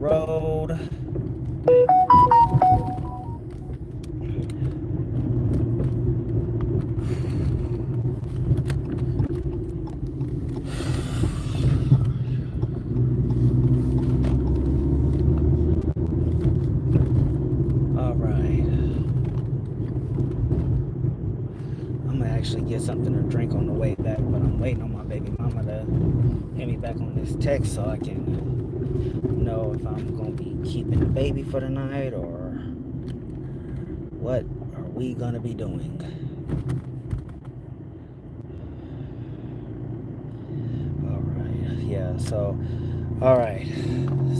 road. All right. I'm gonna actually get something to drink on the way back, but I'm waiting on my baby mama to hit me back on this text so I can know if I'm gonna be keeping the baby for the night or what are we gonna be doing. All right. Yeah. So. All right.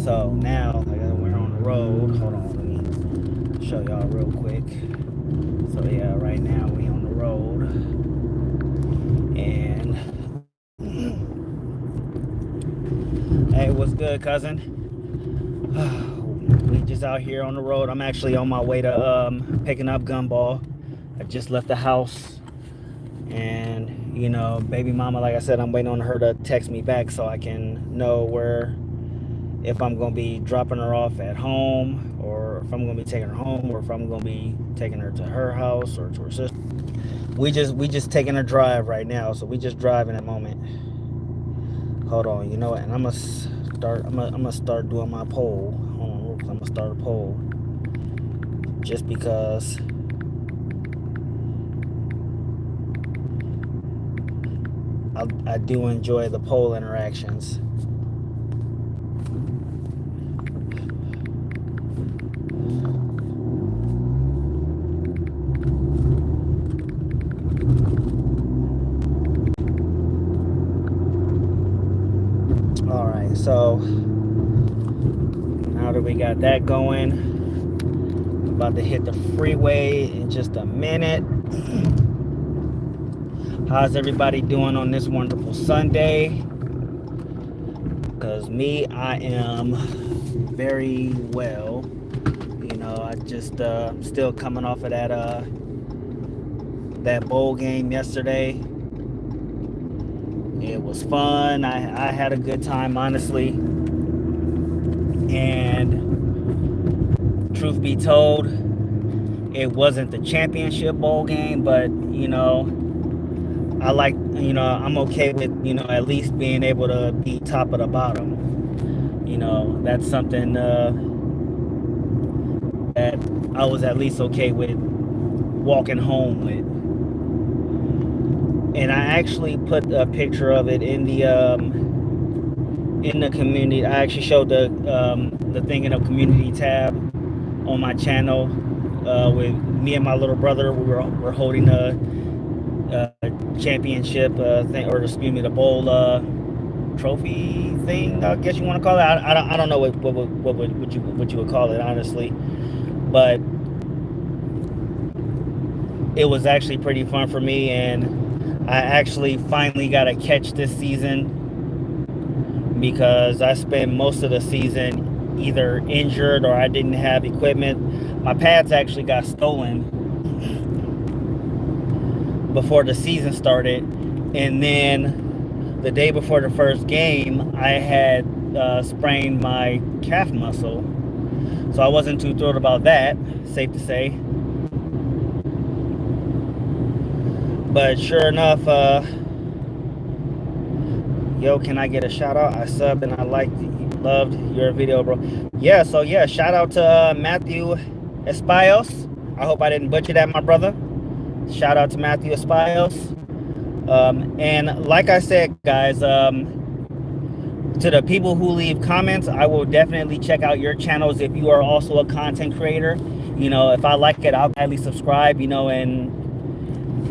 So now we're on the road. Hold on. Let me show y'all real quick. So yeah, right now we on the road, and hey, what's good, cousin? We just out here on the road. I'm actually on my way to picking up Gumball. I just left the house, and you know, baby mama, like I said, I'm waiting on her to text me back so I can know if I'm gonna be dropping her off at home, or if I'm gonna be taking her home, or if I'm gonna be taking her to her house or to her sister. We just taking a drive right now, so we just driving at the moment. Hold on, you know what? And I'm gonna start doing my poll. Hold on, I'm gonna start a poll just because I do enjoy the poll interactions. All right, so now that we got that going, I'm about to hit the freeway in just a minute. How's everybody doing on this wonderful Sunday? Because me, I am very well. You know, I just still coming off of that bowl game yesterday. It was fun. I had a good time, honestly. And truth be told, it wasn't the championship bowl game, but you know, I'm okay with, at least being able to be top of the bottom. You know, that's something that I was at least okay with walking home with. And I actually put a picture of it in the community. I actually showed the thing in a community tab on my channel with me and my little brother. We're holding a championship thing, or excuse me, the bowl trophy thing, I guess you want to call it. I don't know what you would call it, honestly, but it was actually pretty fun for me, and I actually finally got a catch this season because I spent most of the season either injured or I didn't have equipment. My pads actually got stolen before the season started, and then the day before the first game I had sprained my calf muscle, so I wasn't too thrilled about that, safe to say. But sure enough, yo, can I get a shout out? I subbed and I loved your video, bro. Yeah, so yeah, shout out to Matthew Espaios. I hope I didn't butcher that, my brother. Shout out to Matthew Espaios. And like I said, guys, to the people who leave comments, I will definitely check out your channels if you are also a content creator. You know, if I like it, I'll gladly subscribe, and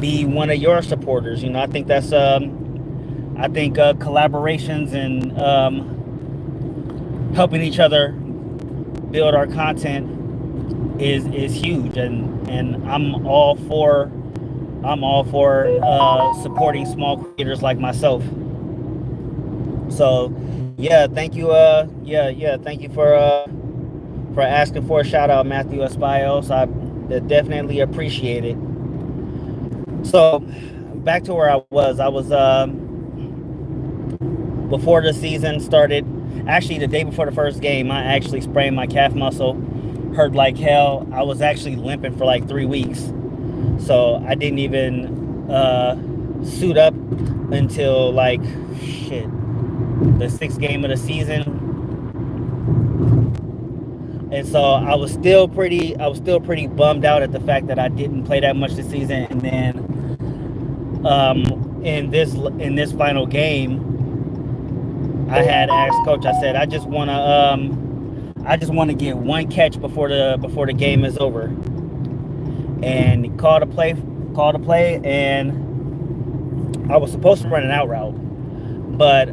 be one of your supporters. I think that's collaborations and helping each other build our content is huge, and I'm all for supporting small creators like myself. So yeah, thank you thank you for asking for a shout out, Matthew Espaios. I definitely appreciate it. So back to where I was before the season started. Actually, the day before the first game, I actually sprained my calf muscle, hurt like hell. I was actually limping for like 3 weeks, so I didn't even suit up until like shit, the sixth game of the season. And so I was still pretty bummed out at the fact that I didn't play that much this season. And then in this final game, I had asked coach. I said, I just want to get one catch before the game is over. And he called a play, and I was supposed to run an out route, but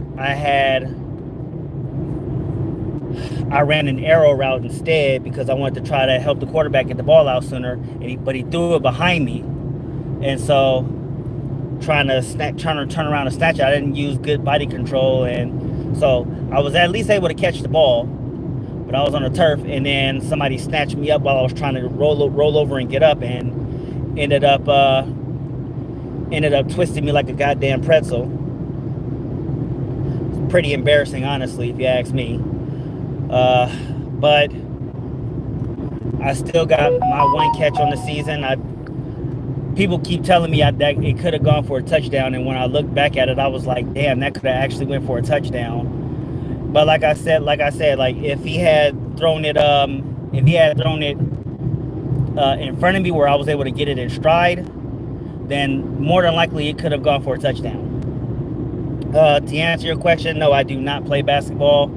I ran an arrow route instead because I wanted to try to help the quarterback get the ball out sooner. But he threw it behind me, and so trying to turn around and snatch it, I didn't use good body control, and so I was at least able to catch the ball. But I was on the turf, and then somebody snatched me up while I was trying to roll over and get up, and ended up twisting me like a goddamn pretzel. It's pretty embarrassing, honestly, if you ask me. But I still got my one catch on the season. People keep telling me that it could have gone for a touchdown, and when I look back at it, I was like, damn, that could have actually went for a touchdown. But like I said, if he had thrown it in front of me where I was able to get it in stride, then more than likely it could have gone for a touchdown. To answer your question, no, I do not play basketball.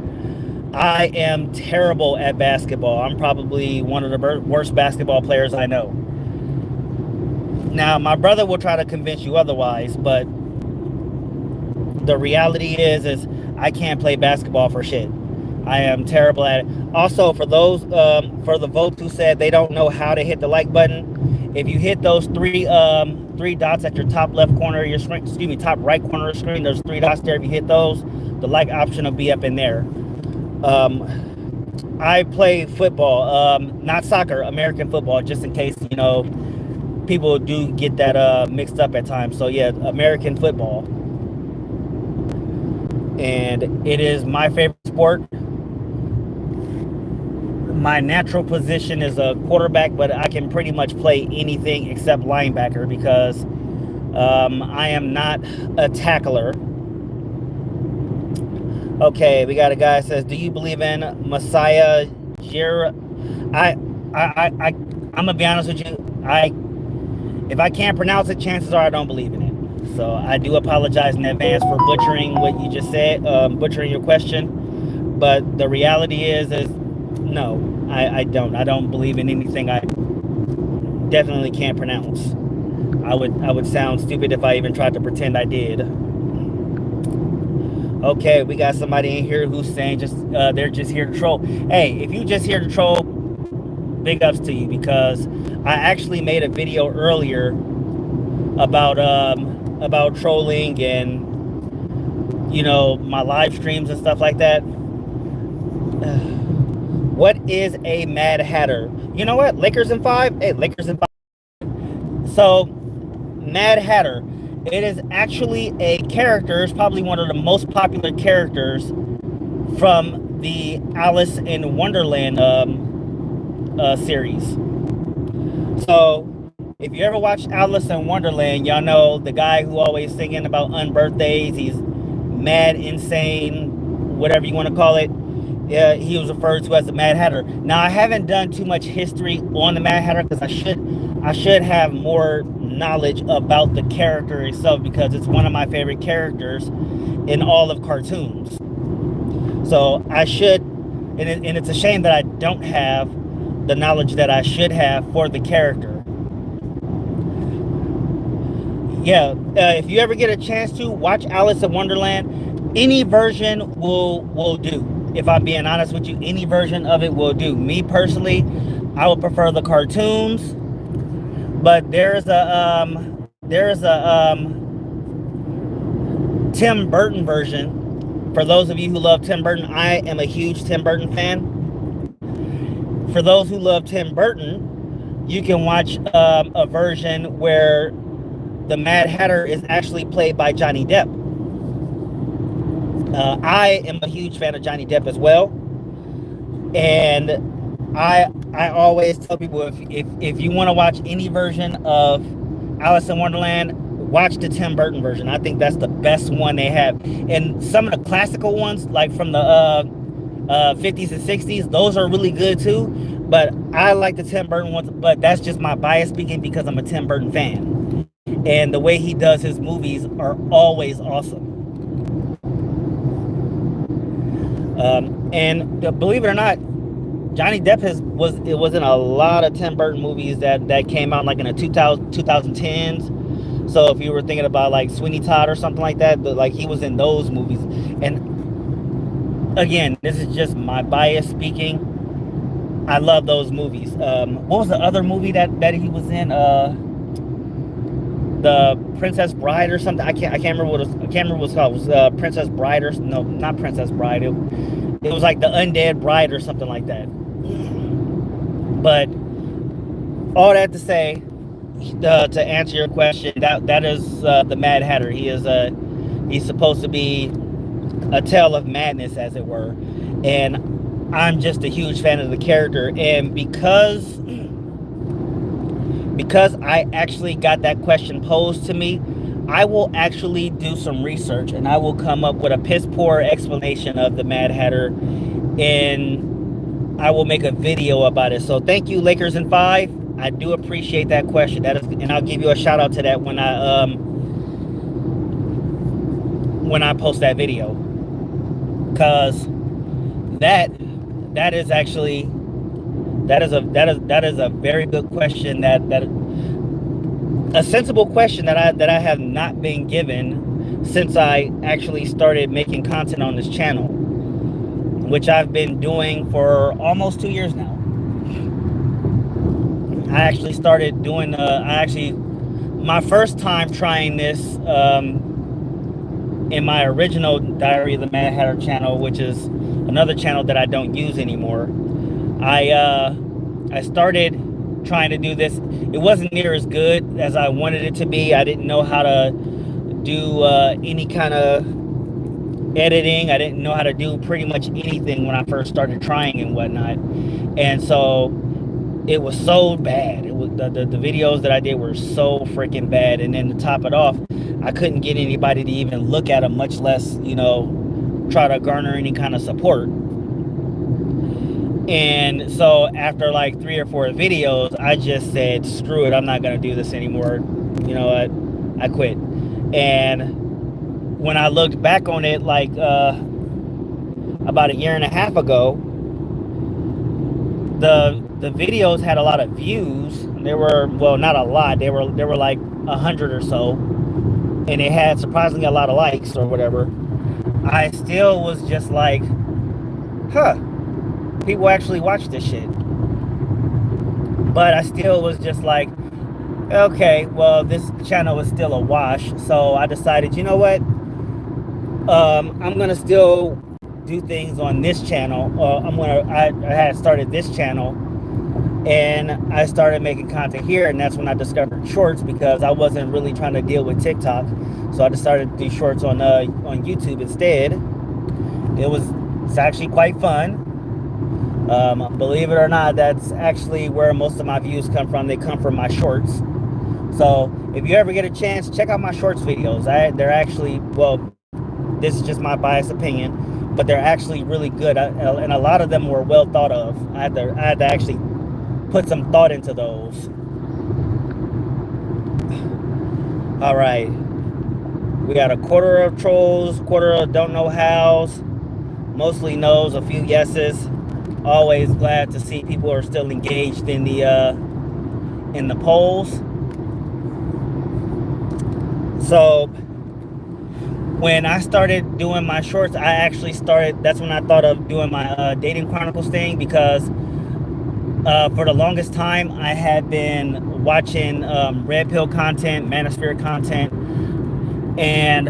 I am terrible at basketball. I'm probably one of the worst basketball players I know. Now, my brother will try to convince you otherwise, but the reality is I can't play basketball for shit. I am terrible at it. Also, for those for the folks who said they don't know how to hit the like button, if you hit those three dots at your top left corner of your screen, top right corner of the screen, there's 3 dots there. If you hit those, the like option will be up in there. I play football, not soccer, American football, just in case, people do get that mixed up at times. So yeah, American football. And it is my favorite sport. My natural position is a quarterback, but I can pretty much play anything except linebacker because I am not a tackler. Okay, we got a guy that says, do you believe in Messiah I'm gonna be honest with you. If I can't pronounce it, chances are I don't believe in it. So I do apologize in advance for butchering what you just said, butchering your question. But the reality is no, I don't believe in anything I definitely can't pronounce. I would sound stupid if I even tried to pretend I did. Okay, we got somebody in here who's saying they're just here to troll. Hey, if you just here to troll, big ups to you, because I actually made a video earlier about trolling and my live streams and stuff like that. What is a Mad Hatter? You know what? Lakers in 5? Hey, Lakers in 5. So, Mad Hatter. It is actually a character. It's probably one of the most popular characters from the Alice in Wonderland series. So, if you ever watch Alice in Wonderland, y'all know the guy who always singing about unbirthdays. He's mad, insane, whatever you want to call it. He was referred to as the Mad Hatter. Now, I haven't done too much history on the Mad Hatter because I should have more knowledge about the character itself, because it's one of my favorite characters in all of cartoons. So I should, and it's a shame that I don't have the knowledge that I should have for the character. Yeah, if you ever get a chance to watch Alice in Wonderland, any version will do. If I'm being honest with you, any version of it will do. Me personally, I would prefer the cartoons, but there's a Tim Burton version. For those of you who love Tim Burton, I am a huge Tim Burton fan. For those who love Tim Burton, you can watch a version where the Mad Hatter is actually played by Johnny Depp. I am a huge fan of Johnny Depp as well, and I always tell people if you want to watch any version of Alice in Wonderland, watch the Tim Burton version. I think that's the best one they have. And some of the classical ones, like from the 50s and 60s, those are really good too. But I like the Tim Burton ones. But that's just my bias speaking because I'm a Tim Burton fan, and the way he does his movies are always awesome. And believe it or not, Johnny Depp was in a lot of Tim Burton movies that came out like in the 2010s. So if you were thinking about like Sweeney Todd or something like that, but like he was in those movies. And again, this is just my bias speaking. I love those movies. What was the other movie that he was in? The Princess Bride or something. I can't remember what it was. I can't remember what it was called. It was Princess Bride or no, not Princess Bride. It was like the Undead Bride or something like that. But all that to say, to answer your question, that is the Mad Hatter. He's supposed to be a tale of madness, as it were, and I'm just a huge fan of the character. And because I actually got that question posed to me, I will actually do some research and I will come up with a piss poor explanation of the Mad Hatter, and I will make a video about it. So thank you, Lakers in 5. I do appreciate that question. That is, and I'll give you a shout out to that when I post that video, because that is actually that is a very good question, that a sensible question that I have not been given since I actually started making content on this channel, which I've been doing for almost 2 years now. I actually started doing my first time trying this in my original Diary of the Mad Hatter channel, which is another channel that I don't use anymore. I started trying to do this. It wasn't near as good as I wanted it to be. I didn't know how to do any kind of editing. I didn't know how to do pretty much anything when I first started trying and whatnot. And so it was so bad. It was the videos that I did were so freaking bad. And then to top it off, I couldn't get anybody to even look at them, much less, try to garner any kind of support. And so after like 3 or 4 videos, I just said, screw it, I'm not going to do this anymore. You know what? I quit. And when I looked back on it, like about 1.5 years ago, the videos had a lot of views. They were, well, not a lot. They were like 100 or so. And it had surprisingly a lot of likes or whatever. I still was just like, people actually watch this shit. But I still was just like, okay, well, this channel is still a wash. So I decided, you know what? I'm gonna still do things on this channel. I had started this channel, and I started making content here, and that's when I discovered shorts, because I wasn't really trying to deal with TikTok. So I decided to do shorts on YouTube instead. It's actually quite fun. Believe it or not, that's actually where most of my views come from. They come from my shorts. So if you ever get a chance, check out my shorts videos. They're actually, well, this is just my biased opinion, but they're actually really good. And a lot of them were well thought of. I had to actually put some thought into those. All right. We got a quarter of trolls, quarter of don't know hows, mostly no's, a few yeses. Always glad to see people are still engaged in the polls. So when I started doing my shorts, that's when I thought of doing my dating chronicles thing, because for the longest time I had been watching red pill content, manosphere content, and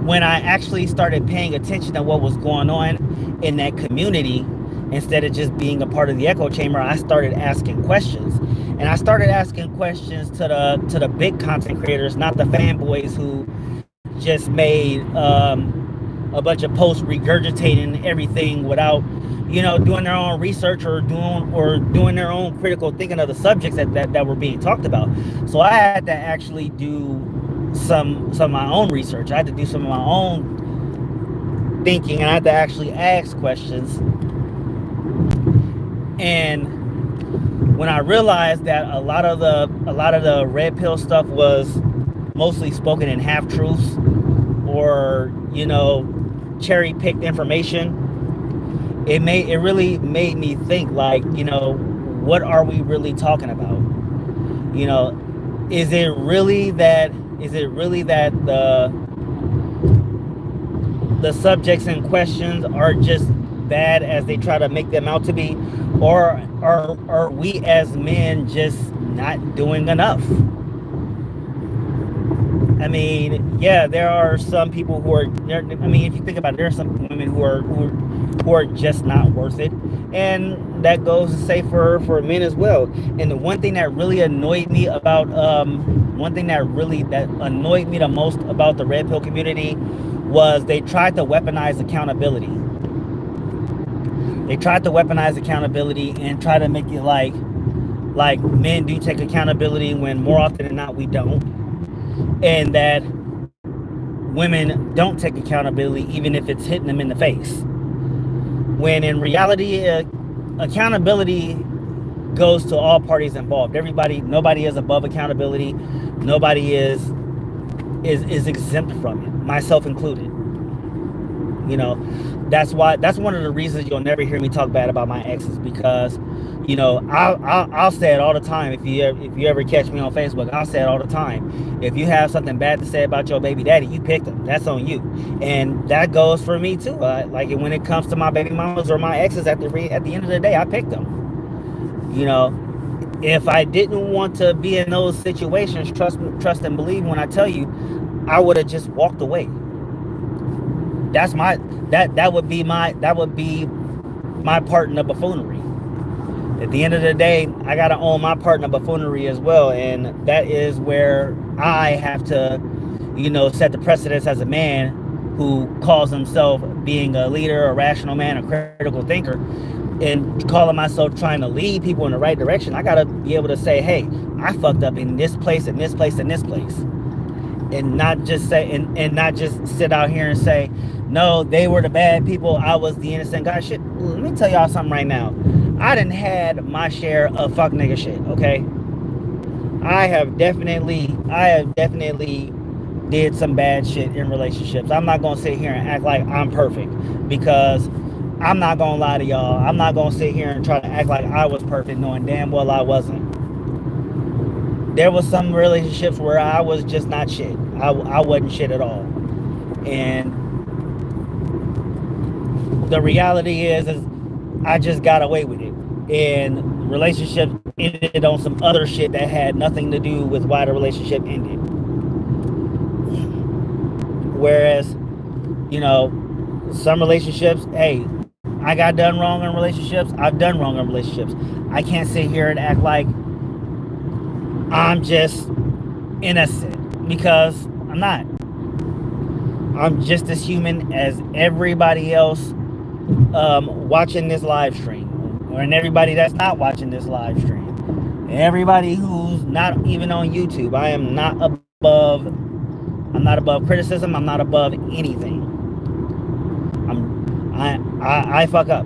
when I actually started paying attention to what was going on in that community, instead of just being a part of the echo chamber, I started asking questions. And I started asking questions to the big content creators, not the fanboys who just made a bunch of posts regurgitating everything without, doing their own research or doing their own critical thinking of the subjects that were being talked about. So I had to actually do some of my own research. I had to do some of my own thinking, and I had to actually ask questions. And when I realized that a lot of the red pill stuff was mostly spoken in half truths, or cherry picked information, it really made me think, like, what are we really talking about? Is it really that the subjects in questions are just bad as they try to make them out to be, or are we as men just not doing enough? I mean, yeah, there are some people who are. I mean, if you think about it, there are some women who are just not worth it, and that goes to say for men as well. And the one thing that really annoyed me about that annoyed me the most about the red pill community was they tried to weaponize accountability. They tried to weaponize accountability and try to make it like men do take accountability when more often than not we don't, and that women don't take accountability even if it's hitting them in the face. When in reality, accountability goes to all parties involved. Nobody is above accountability. Nobody is exempt from it, myself included. That's one of the reasons you'll never hear me talk bad about my exes, because I'll say it all the time. If you ever catch me on Facebook, I'll say it all the time. If you have something bad to say about your baby daddy, you picked him. That's on you, and that goes for me too. Like when it comes to my baby mamas or my exes, at the end of the day, I picked them. If I didn't want to be in those situations, trust and believe when I tell you, I would have just walked away. That would be my part in the buffoonery. At the end of the day, I gotta own my part in the buffoonery as well, and that is where I have to, set the precedence as a man who calls himself being a leader, a rational man, a critical thinker, and calling myself trying to lead people in the right direction. I gotta be able to say, hey, I fucked up in this place, and this place, and this place. And not just say and not just sit out here and say, no, they were the bad people, I was the innocent guy. Shit, let me tell y'all something right now. I done had my share of fuck nigga shit, okay? I have definitely did some bad shit in relationships. I'm not gonna sit here and act like I'm perfect, because I'm not gonna lie to y'all. I'm not gonna sit here and try to act like I was perfect, knowing damn well I wasn't. There was some relationships where I was just not shit. I wasn't shit at all. And the reality is I just got away with it. And relationships ended on some other shit that had nothing to do with why the relationship ended. Whereas, some relationships, hey, I got done wrong in relationships. I've done wrong in relationships. I can't sit here and act like I'm just innocent, because I'm not. I'm just as human as everybody else watching this live stream, and everybody that's not watching this live stream, everybody who's not even on YouTube. I'm not above criticism. I'm not above anything. I fuck up.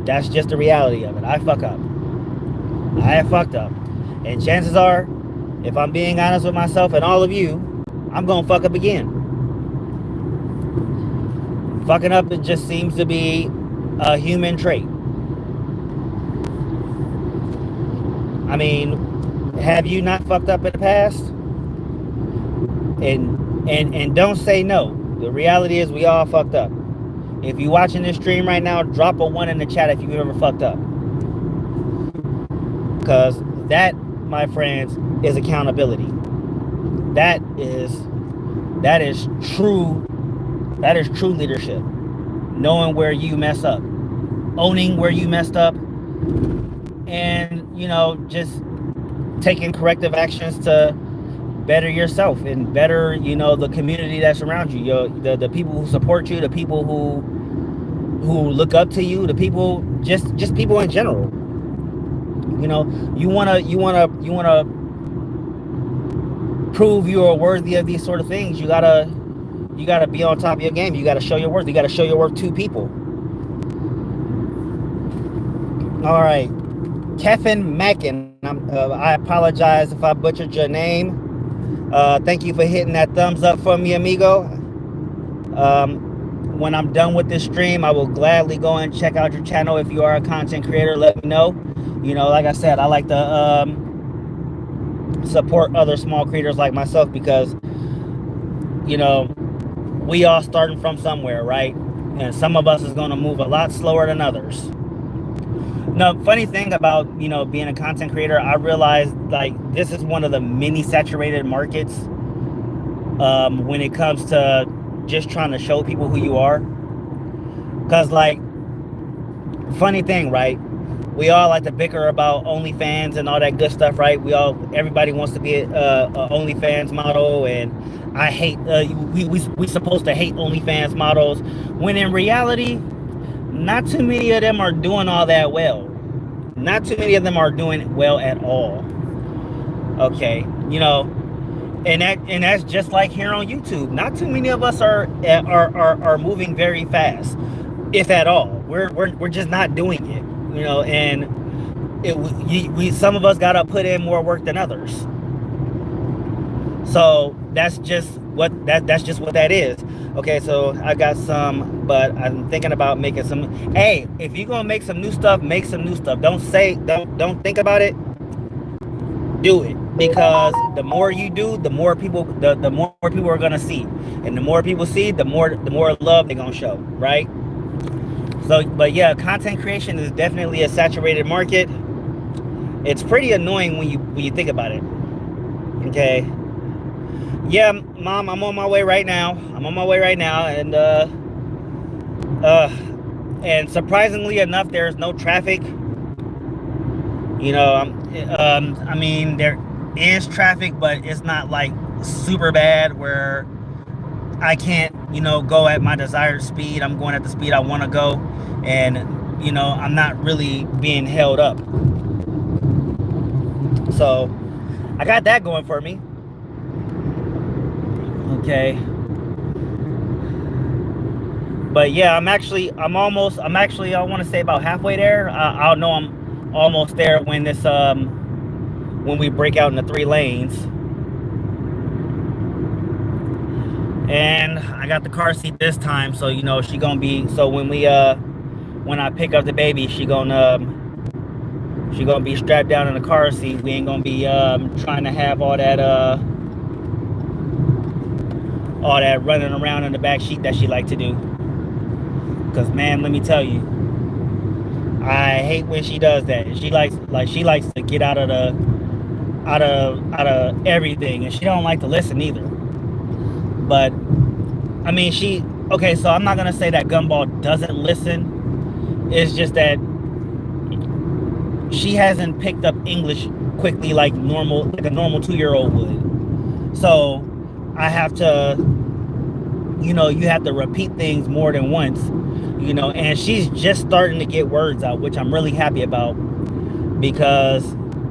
That's just the reality of it. I fuck up. I have fucked up. And chances are, if I'm being honest with myself and all of you, I'm gonna fuck up again. Fucking up, it just seems to be a human trait. I mean, have you not fucked up in the past? And don't say no. The reality is we all fucked up. If you're watching this stream right now, drop a 1 in the chat if you've ever fucked up. Because that, my friends, is accountability. That is true leadership. Knowing where you mess up, owning where you messed up, and just taking corrective actions to better yourself and better, the community that's around you, the people who support you, the people who look up to you, the people, just people in general. You wanna prove you are worthy of these sort of things. You gotta be on top of your game. You gotta show your worth. You gotta show your worth to people. All right, Kevin Mackin. I apologize if I butchered your name. Thank you for hitting that thumbs up for me, amigo. When I'm done with this stream, I will gladly go and check out your channel. If you are a content creator, let me know. Like I said, I like to support other small creators like myself, because we all starting from somewhere, right? And some of us is going to move a lot slower than others. No, funny thing about being a content creator, I realized like this is one of the mini saturated markets when it comes to just trying to show people who you are. Because like, funny thing, right? We all like to bicker about OnlyFans and all that good stuff, right? Everybody wants to be a OnlyFans model, and I hate. We supposed to hate OnlyFans models, when in reality, not too many of them are doing all that well. Not too many of them are doing well at all. Okay, and that's just like here on YouTube. Not too many of us are moving very fast, if at all. We're just not doing it. And some of us gotta put in more work than others. So that's just what that is. Okay, so I got some, but I'm thinking about making some. Hey, if you're gonna make some new stuff, make some new stuff. Don't think about it. Do it, because the more you do, the more people are gonna see, and the more people see, the more love they're gonna show, right? So, but yeah, content creation is definitely a saturated market. It's pretty annoying when you think about it. Okay. Yeah, Mom, I'm on my way right now. And surprisingly enough, there's no traffic. I mean, there is traffic, but it's not like super bad where I can't, go at my desired speed. I'm going at the speed I want to go, and I'm not really being held up. So I got that going for me. Okay. But yeah, I want to say about halfway there. I'll know I'm almost there when when we break out into 3 lanes. And I got the car seat this time, so she gonna be, so when I pick up the baby, she gonna be strapped down in the car seat. We ain't gonna be trying to have all that running around in the back seat that she like to do. Because man, let me tell you, I hate when she does that. She likes to get out of everything, and she don't like to listen either. But I mean, okay, so I'm not gonna say that Gumball doesn't listen. It's just that she hasn't picked up English quickly like a normal 2-year-old would. So I have to, you have to repeat things more than once, and she's just starting to get words out, which I'm really happy about, because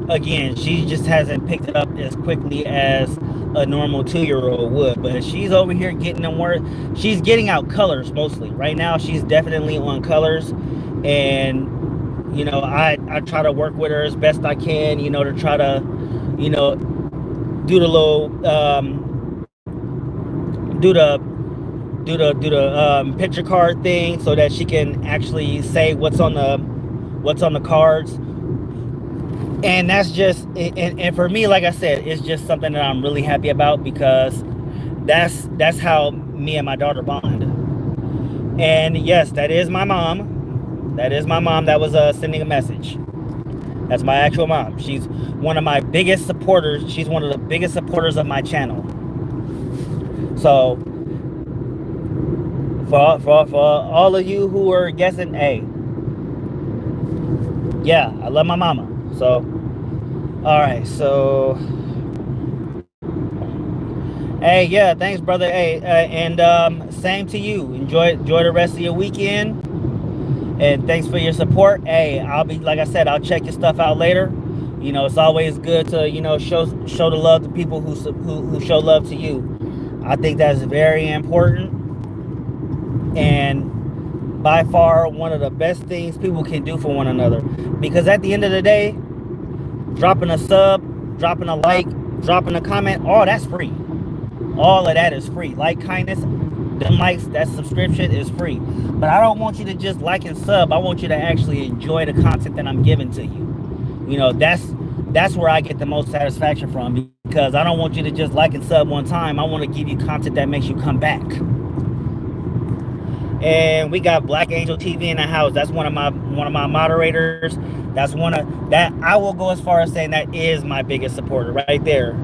again, she just hasn't picked it up as quickly as a normal 2-year-old would. But she's over here getting them words. She's getting out colors mostly. Right now, she's definitely on colors, and I try to work with her as best I can, to try to, do the little do the picture card thing, so that she can actually say what's on the cards. And that's just, and for me, like I said, it's just something that I'm really happy about, because that's how me and my daughter bond. And yes, that is my mom. That was sending a message. That's my actual mom. She's one of my biggest supporters. She's one of the biggest supporters of my channel. So for all of you who are guessing, hey, yeah, I love my mama. So all right, so Hey, yeah, thanks, brother. Hey, and same to you. Enjoy the rest of your weekend, and thanks for your support. Hey, I'll be like I said, I'll check your stuff out later. You know, it's always good to show the love to people who show love to you. I think that's very important, and by far one of the best things people can do for one another. Because at the end of the day, dropping a sub, dropping a like, dropping a comment, all that's free. All of that is free. Like, kindness, them likes, that subscription is free. But I don't want you to just like and sub. I want you to actually enjoy the content that I'm giving to you. You know, that's where I get the most satisfaction from, because I don't want you to just like and sub one time. I want to give you content that makes you come back. And we got Black Angel TV in the house. That's one of my moderators. That's one of that I will go as far as saying that is my biggest supporter right there.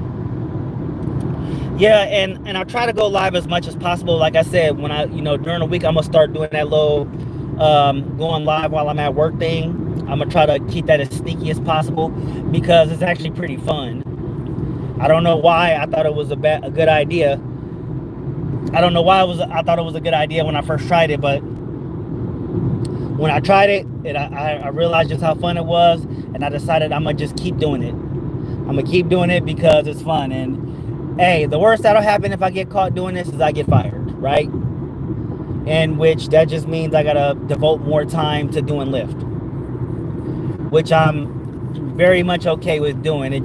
Yeah, and I try to go live as much as possible. Like I said, when I during the week I'm gonna start doing that little going live while I'm at work thing. I'm gonna try to keep that as sneaky as possible, because it's actually pretty fun. I don't know why I thought it was a good idea. I don't know why I thought it was a good idea when I first tried it, but when I tried it, I realized just how fun it was, and I decided I'm gonna just keep doing it. I'm gonna keep doing it because it's fun. And hey, the worst that'll happen if I get caught doing this is I get fired, right? And which that just means I gotta devote more time to doing Lyft, which I'm very much okay with doing. It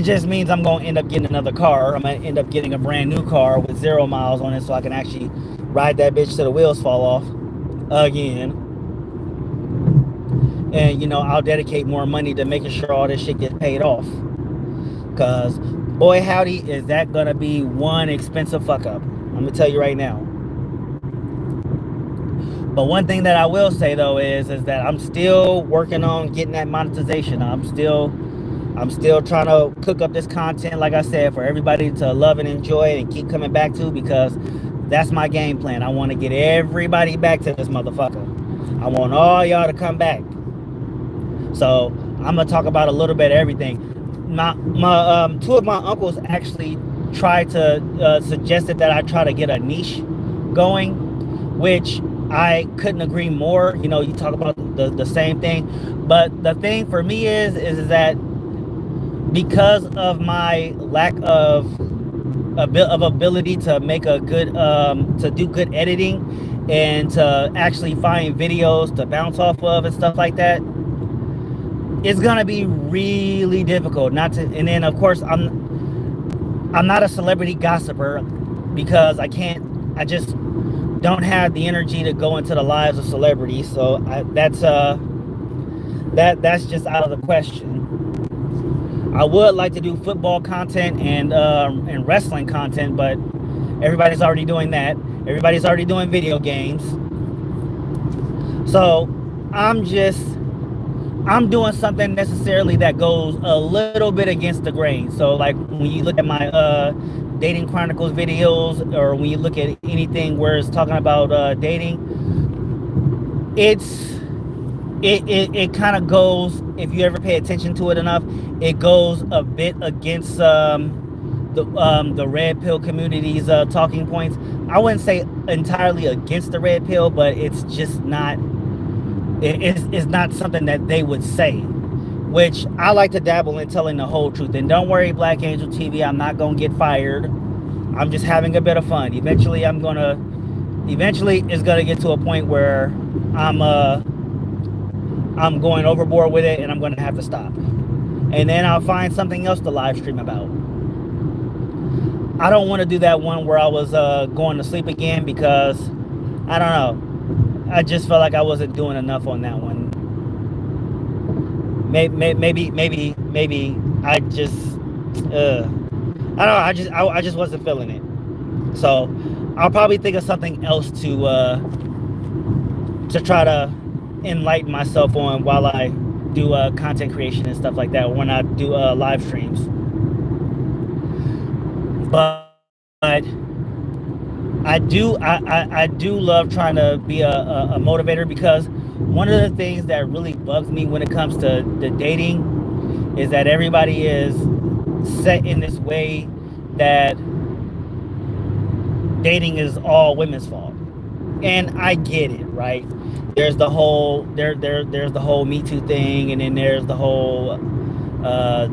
just means I'm gonna end up getting another car. I'm gonna end up getting a brand new car with 0 miles on it, so I can actually ride that bitch till the wheels fall off again. And I'll dedicate more money to making sure all this shit gets paid off, because boy howdy is that gonna be one expensive fuck up. I'm gonna tell you right now. But one thing that I will say though is that I'm still working on getting that monetization. I'm still trying to cook up this content, like I said, for everybody to love and enjoy it and keep coming back to, because that's my game plan. I want to get everybody back to this motherfucker. I want all y'all to come back. So I'm gonna talk about a little bit of everything. My two of my uncles actually tried to suggested that I try to get a niche going, which I couldn't agree more. You talk about the same thing, but the thing for me is that because of my lack of ability to make a good to do good editing and to actually find videos to bounce off of and stuff like that, it's gonna be really difficult not to. And then of course I'm not a celebrity gossiper, because I just don't have the energy to go into the lives of celebrities. So that's just out of the question. I would like to do football content and wrestling content, but everybody's already doing that. Everybody's already doing video games. So I'm doing something necessarily that goes a little bit against the grain. So like when you look at my dating chronicles videos, or when you look at anything where it's talking about dating, it kind of goes, if you ever pay attention to it enough, it goes a bit against the red pill community's talking points. I wouldn't say entirely against the red pill, but it's just not. It's not something that they would say, which I like to dabble in telling the whole truth. And don't worry, Black Angel TV, I'm not gonna get fired. I'm just having a bit of fun. Eventually it's gonna get to a point where I'm going overboard with it, and I'm gonna have to stop. And then I'll find something else to live stream about. I don't want to do that one where I was going to sleep again, because I don't know. I just felt like I wasn't doing enough on that one. Maybe I just I don't know. I just wasn't feeling it. So I'll probably think of something else to try to enlighten myself on while I do content creation and stuff like that, when I do live streams. But I do love trying to be a motivator, because one of the things that really bugs me when it comes to the dating is that everybody is set in this way that dating is all women's fault. And I get it, right? There's the whole there's the whole Me Too thing, and then there's the whole uh,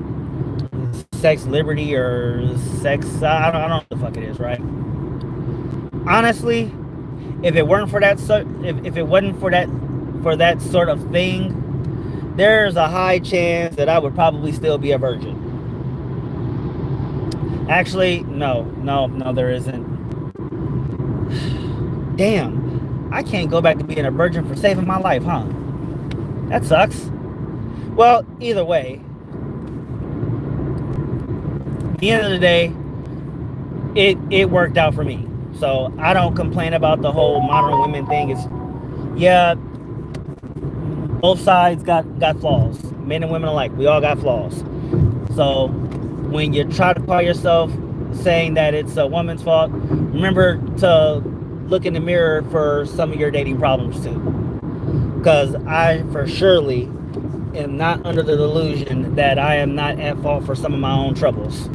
sex liberty or sex. I don't know what the fuck it is, right? Honestly, if it weren't for that, if it wasn't for that sort of thing, there's a high chance that I would probably still be a virgin. Actually, no, there isn't. Damn, I can't go back to being a virgin for saving my life, huh? That sucks. Well, either way, at the end of the day, it worked out for me. So I don't complain about the whole modern women thing. It's, yeah, both sides got flaws. Men and women alike, we all got flaws. So when you try to call yourself saying that it's a woman's fault, remember to look in the mirror for some of your dating problems too. Because I for surely am not under the delusion that I am not at fault for some of my own troubles.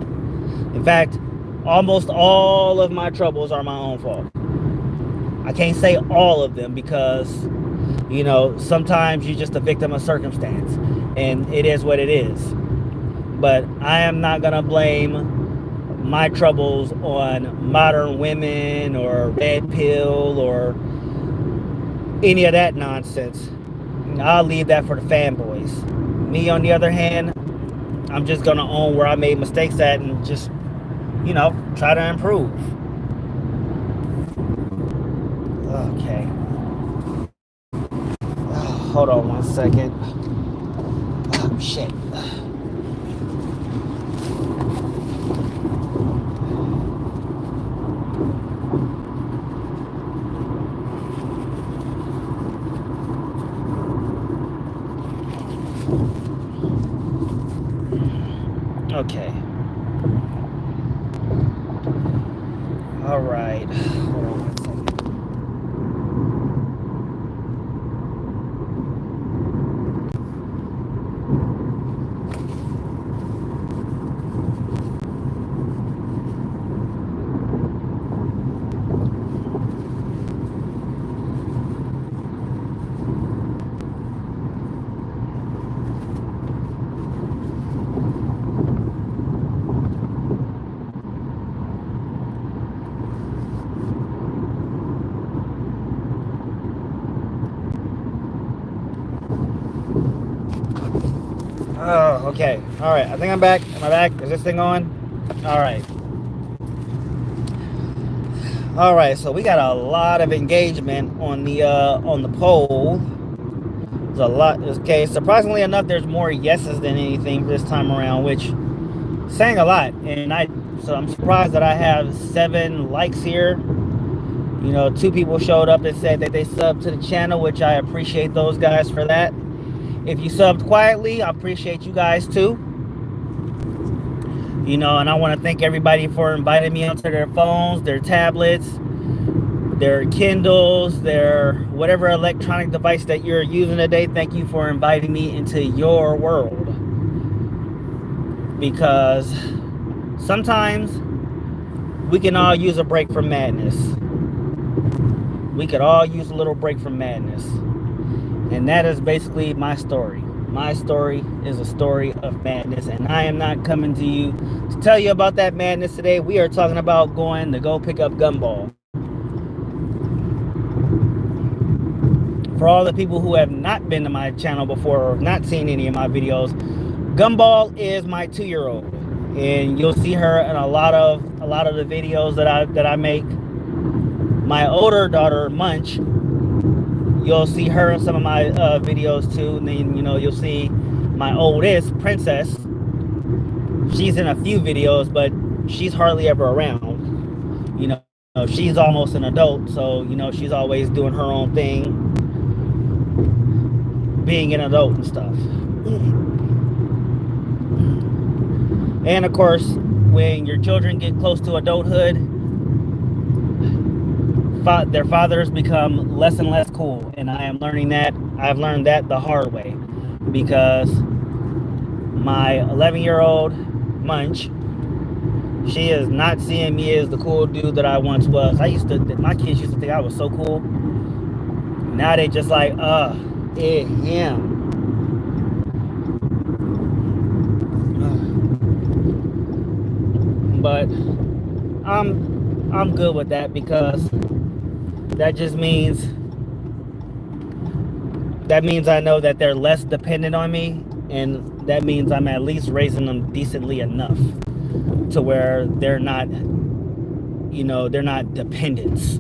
In fact, almost all of my troubles are my own fault. I can't say all of them because, sometimes you're just a victim of circumstance, and it is what it is. But I am not going to blame my troubles on modern women or red pill or any of that nonsense. I'll leave that for the fanboys. Me, on the other hand, I'm just going to own where I made mistakes at and just, try to improve. Okay. Oh, hold on one second. Oh, shit. Okay. All right. Hold on one second. Oh, okay. All right. I think I'm back. Am I back? Is this thing on? All right. All right. So we got a lot of engagement on the poll. There's a lot. Okay. Surprisingly enough, there's more yeses than anything this time around, which saying a lot. And so I'm surprised that I have 7 likes here. 2 people showed up and said that they subbed to the channel, which I appreciate those guys for that. If you subbed quietly, I appreciate you guys too. And I want to thank everybody for inviting me onto their phones, their tablets, their Kindles, their whatever electronic device that you're using today. Thank you for inviting me into your world. Because sometimes we can all use a break from madness. We could all use a little break from madness. And that is basically my story. My story is a story of madness, and I am not coming to you to tell you about that madness today. We are talking about going to go pick up gumball. For all the people who have not been to my channel before or have not seen any of my videos, Gumball is my 2-year-old, and you'll see her in a lot of the videos that I make. My older daughter, Munch, you'll see her in some of my videos too. And then, you'll see my oldest, Princess. She's in a few videos, but she's hardly ever around. She's almost an adult, so, she's always doing her own thing, being an adult and stuff. And, of course, when your children get close to adulthood, their fathers become less and less cool, and I am learning that. I've learned that the hard way, because my 11-year-old Munch She is not seeing me as the cool dude that I once was. My kids used to think I was so cool. Now they just like, him. But I'm good with that because that just means I know that they're less dependent on me, and that means I'm at least raising them decently enough to where they're not dependents.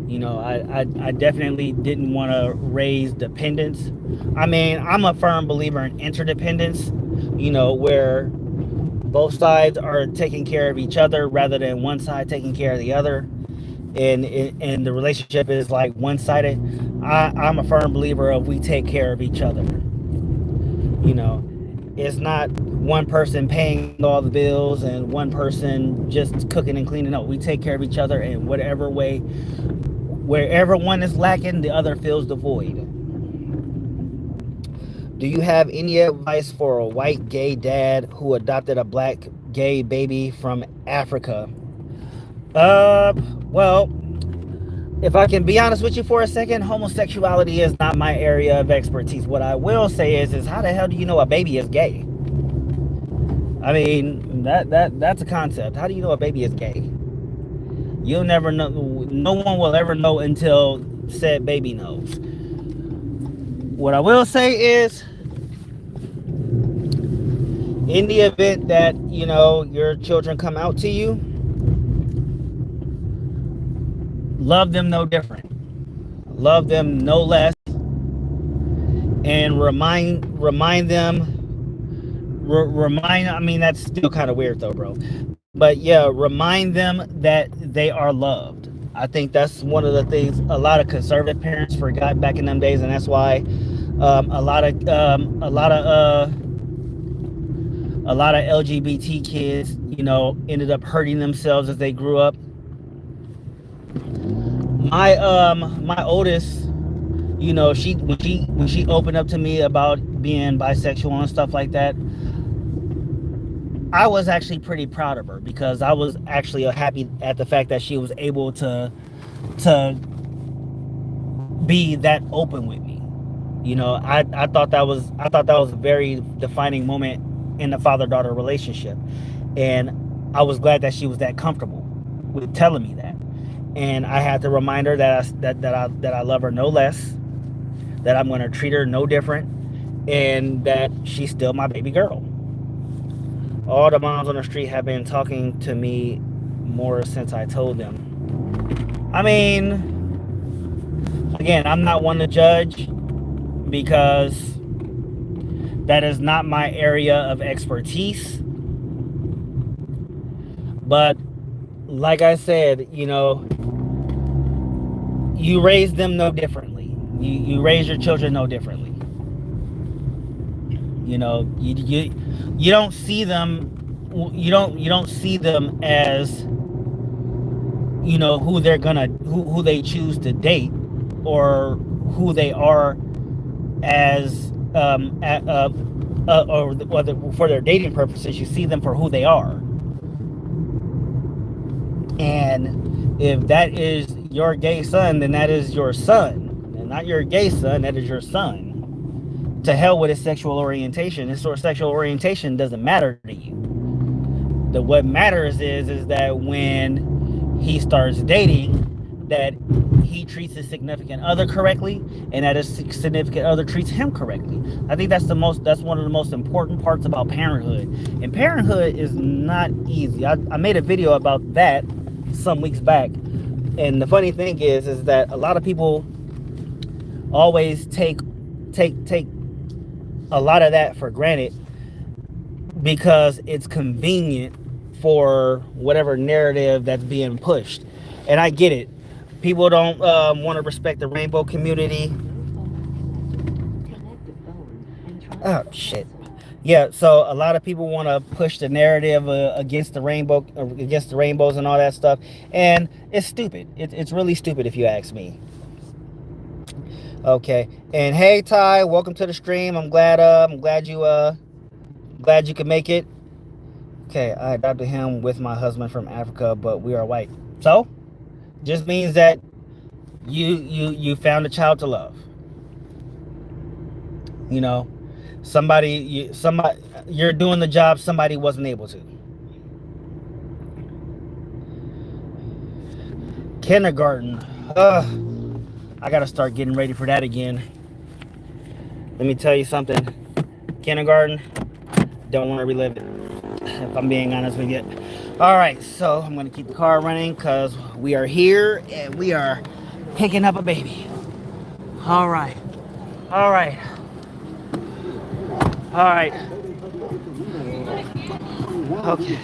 I definitely didn't want to raise dependents. I mean, I'm a firm believer in interdependence, where both sides are taking care of each other rather than one side taking care of the other. And the relationship is like one-sided. I'm a firm believer of we take care of each other. It's not one person paying all the bills and one person just cooking and cleaning. No, we take care of each other in whatever way. Wherever one is lacking, the other fills the void. Do you have any advice for a white gay dad who adopted a black gay baby from Africa? Well, if I can be honest with you for a second, homosexuality is not my area of expertise. What I will say is how the hell do you know a baby is gay? I mean, that's a concept. How do you know a baby is gay? You'll never know. No one will ever know until said baby knows. What I will say is, in the event that your children come out to you, love them no different, love them no less, and remind them. I mean, that's still kind of weird though, bro. But yeah, remind them that they are loved. I think that's one of the things a lot of conservative parents forgot back in them days, and that's why a lot of LGBT kids, ended up hurting themselves as they grew up. My oldest, when she opened up to me about being bisexual and stuff like that, I was actually pretty proud of her because I was actually happy at the fact that she was able to be that open with me. I thought that was a very defining moment in the father-daughter relationship, and I was glad that she was that comfortable with telling me that. And I had to remind her that I love her no less, that I'm going to treat her no different, and that she's still my baby girl. All the moms on the street have been talking to me more since I told them. I mean, again, I'm not one to judge because that is not my area of expertise. But like I said, you raise them no differently. You raise your children no differently. You don't see them as who they choose to date, or who they are as or whether for their dating purposes. You see them for who they are. And if that is your gay son, then that is your son, and not your gay son, that is your son. To hell with his sexual orientation. His sexual orientation doesn't matter to you. What matters is that when he starts dating, that he treats his significant other correctly, and that his significant other treats him correctly. I think that's one of the most important parts about parenthood. And parenthood is not easy. I made a video about that some weeks back, and the funny thing is that a lot of people always take a lot of that for granted because it's convenient for whatever narrative that's being pushed. And I get it. People don't want to respect the rainbow community. Oh shit. Yeah, so a lot of people want to push the narrative against the rainbows and all that stuff, and it's stupid. It's really stupid if you ask me. Okay, and hey Ty, welcome to the stream. I'm glad you could make it. Okay, I adopted him with my husband from Africa, but we are white. So, just means that you found a child to love. You know, somebody you're doing the job somebody wasn't able to. Kindergarten. I gotta start getting ready for that again. Let me tell you something. Kindergarten, don't want to relive it, if I'm being honest with you. All right, so I'm gonna keep the car running because we are here and we are picking up a baby. All right, all right, all right. Okay.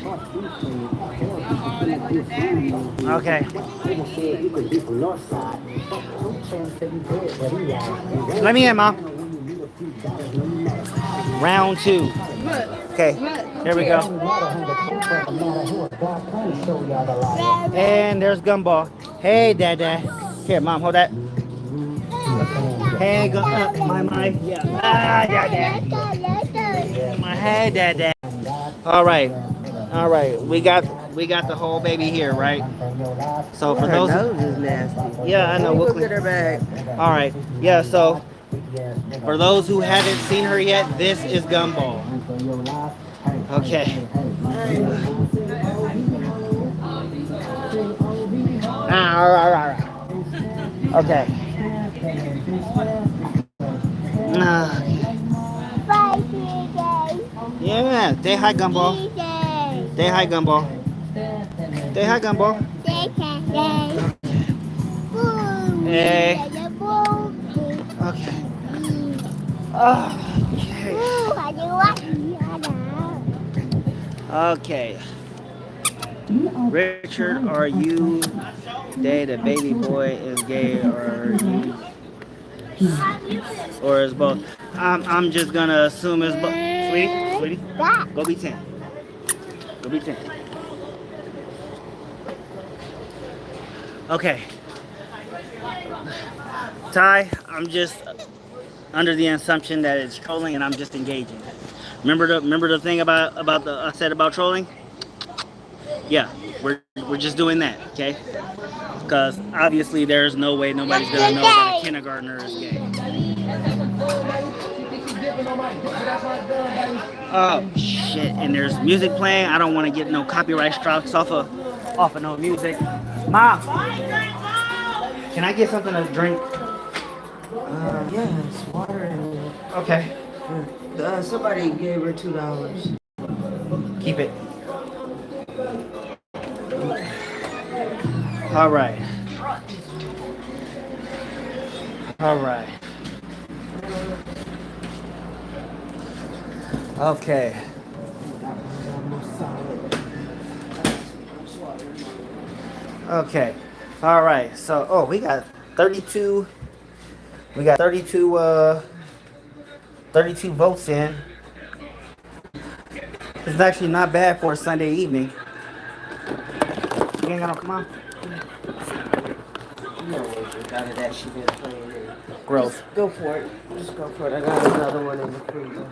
Okay. Let me in, Mom. Round two. Okay, here we go. And there's Gumball. Hey, Dad. Here, Mom, hold that. Hey, my. Yeah. Dad. My hey, Dad. All right. All right. We got the whole baby here, right? So for Her those nose is nasty. yeah, I know. We'll We'll go get her bag. All right. Yeah, so for those who haven't seen her yet, this is Gumball. Okay. Okay. Yeah, say hi, Gumball. Say hi, Gumball. Say hi, Gumball. Hey. Okay. Okay. Richard, are you gay? The baby boy is gay, or you, or is both? I'm just gonna assume it's both. Sweetie, go be 10. Go be 10. Okay. Ty, I'm just under the assumption that it's trolling, and I'm just engaging. Remember the thing about the I said about trolling? Yeah, we're just doing that, okay? Because obviously there's no way nobody's gonna know that a kindergartner is gay. Oh shit! And there's music playing. I don't want to get no copyright strikes off of no music. Mom, can I get something to drink? Yes, water and Okay, somebody gave her $2. keep it. All right. All right. Okay. Okay. All right. So, we got 32. We got 32 votes in. It's actually not bad for a Sunday evening. You ain't gonna come on. No, out of that she been playing it. Gross. Go for it. Just go for it. I got another one in the freezer.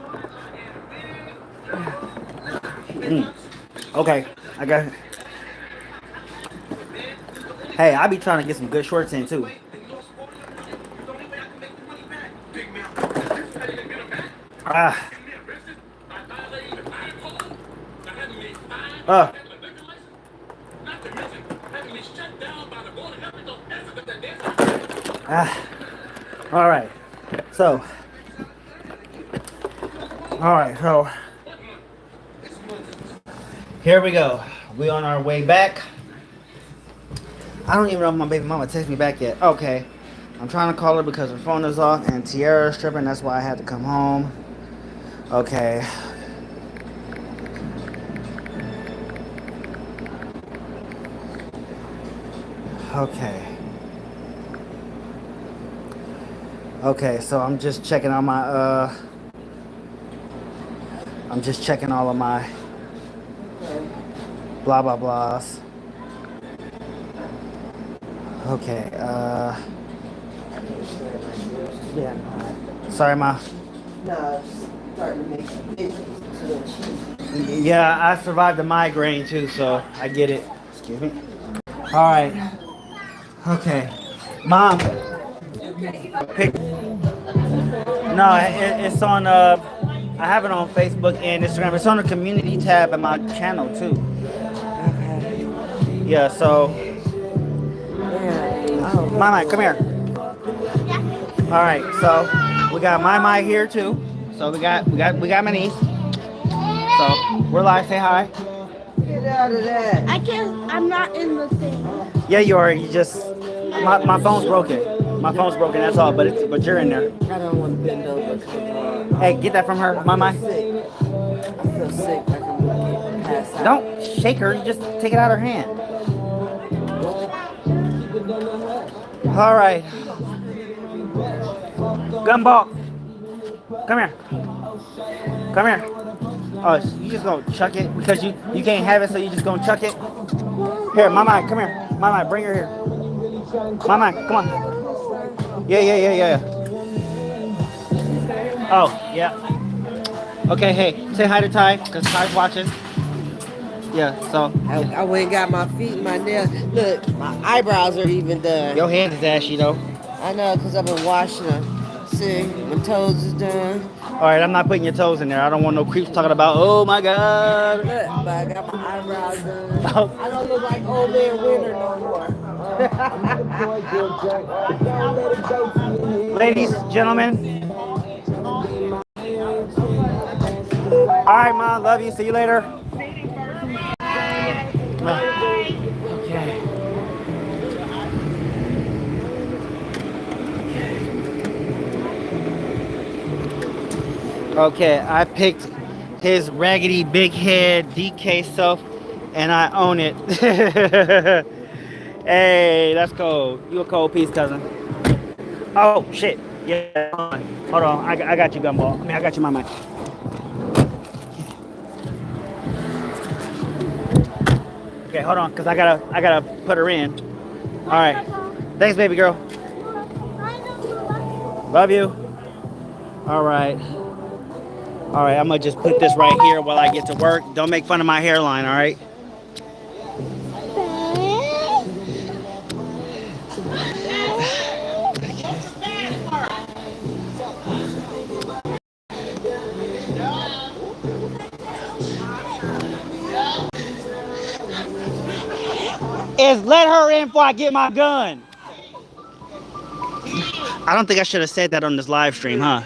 Okay, I got it. Hey, I be trying to get some good shorts in too. Ah. Uh. Ah. All right. So. All right. So. Here we go. We on our way back. I don't even know if my baby mama texted me back yet. Okay. I'm trying to call her because her phone is off and Tiara's tripping. That's why I had to come home. Okay. Okay. Okay, so I'm just checking all my I'm just checking all of my blah blah blahs. Okay, Yeah. sorry, Ma. No, it's starting to make it a little cheap. Yeah, I survived the migraine too, so I get it. Excuse me. All right. Okay. Mom, pick. No, it's on. I have it on Facebook and Instagram. It's on the community tab in my channel too. Okay. Yeah. So, Yeah. Oh. Mama, come here. All right. So we got my here too. So we got my niece. So we're live. Say hi. Get out of that. I can't. I'm not in the thing. Yeah, you are. You just my phone's broken. My phone's broken. That's all. But you're in there. I don't want to bend over because Hey, get that from her, Mama. sick. I feel sick like I'm going to pass out. Don't shake her. You just take it out of her hand. All right. Gumball. Come here. Come here. Oh, you just gonna chuck it because you can't have it, so you just gonna chuck it. Here, Mama, come here. Mama, bring her here. Mama, come on. Yeah. Oh, yeah. Okay, hey, say hi to Ty, because Ty's watching. Yeah, so. I went and got my feet, my nails. Look, my eyebrows are even done. Your hand is ashy, though. I know, because I've been washing them. See, my toes is done. All right, I'm not putting your toes in there. I don't want no creeps talking about, oh my God. Look, but I got my eyebrows done. Oh. I don't look like old man Winter no more. Ladies, gentlemen. All right, Mom, love you. See you later. Okay. Okay, I picked his raggedy big head DK self and I own it. Hey, that's cold. You a cold piece, cousin. Oh, shit. Yeah, hold on. I got you, Gumball. I mean, I got you, Mama. Okay, hold on, because I gotta put her in. All right. Thanks, baby girl. Love you. All right. All right, I'm gonna just put this right here while I get to work. Don't make fun of my hairline, all right? Is let her in before I get my gun. I don't think I should have said that on this live stream, huh?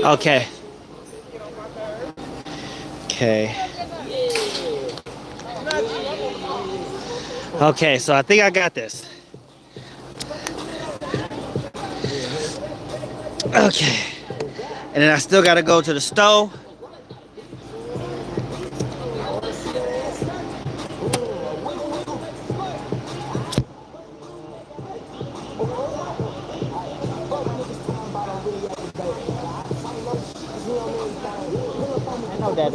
Okay. Okay, so I think I got this. Okay. And then I still got to go to the stove. I know that.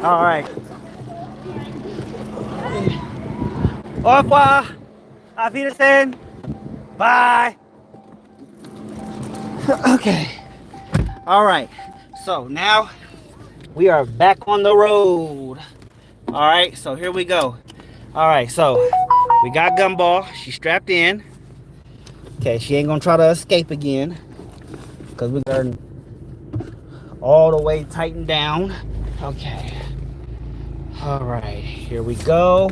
All right. Au revoir. Auf Wiedersehen. Bye. Okay. All right. So now we are back on the road. All right. So here we go. All right. So we got Gumball. She's strapped in. Okay. She ain't gonna try to escape again because we got her all the way tightened down. Okay. All right. Here we go.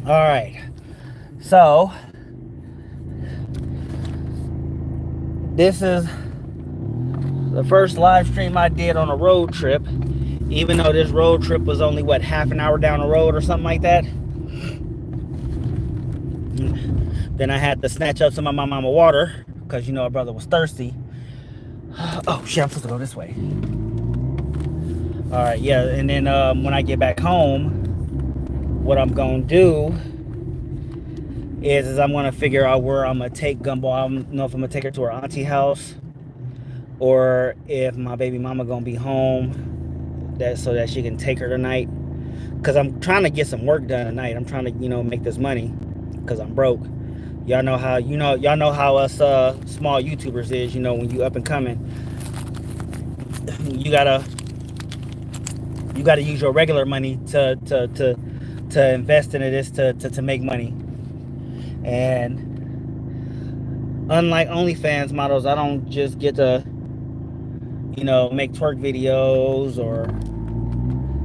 All right, so this is the first live stream I did on a road trip, even though this road trip was only, what, half an hour down the road or something like that. Then I had to snatch up some of my mama water because, you know, her brother was thirsty. Oh, shit, I'm supposed to go this way. All right, yeah, and then when I get back home, what I'm gonna do is I'm gonna figure out where I'm gonna take Gumball. I don't know if I'm gonna take her to her auntie house or if my baby mama gonna be home, that so that she can take her tonight. Cause I'm trying to get some work done tonight. I'm trying to, make this money, cause I'm broke. Y'all know how us small YouTubers is. When you up and coming, you gotta use your regular money to invest into this to make money. And unlike OnlyFans models, I don't just get to make twerk videos or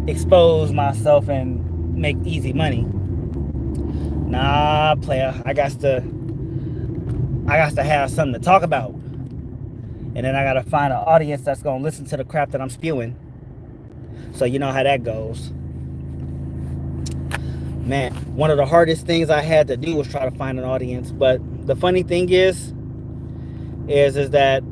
expose myself and make easy money. Nah, player, I got to have something to talk about, and then I gotta find an audience that's gonna listen to the crap that I'm spewing. So you know how that goes. Man, one of the hardest things I had to do was try to find an audience. But the funny thing is that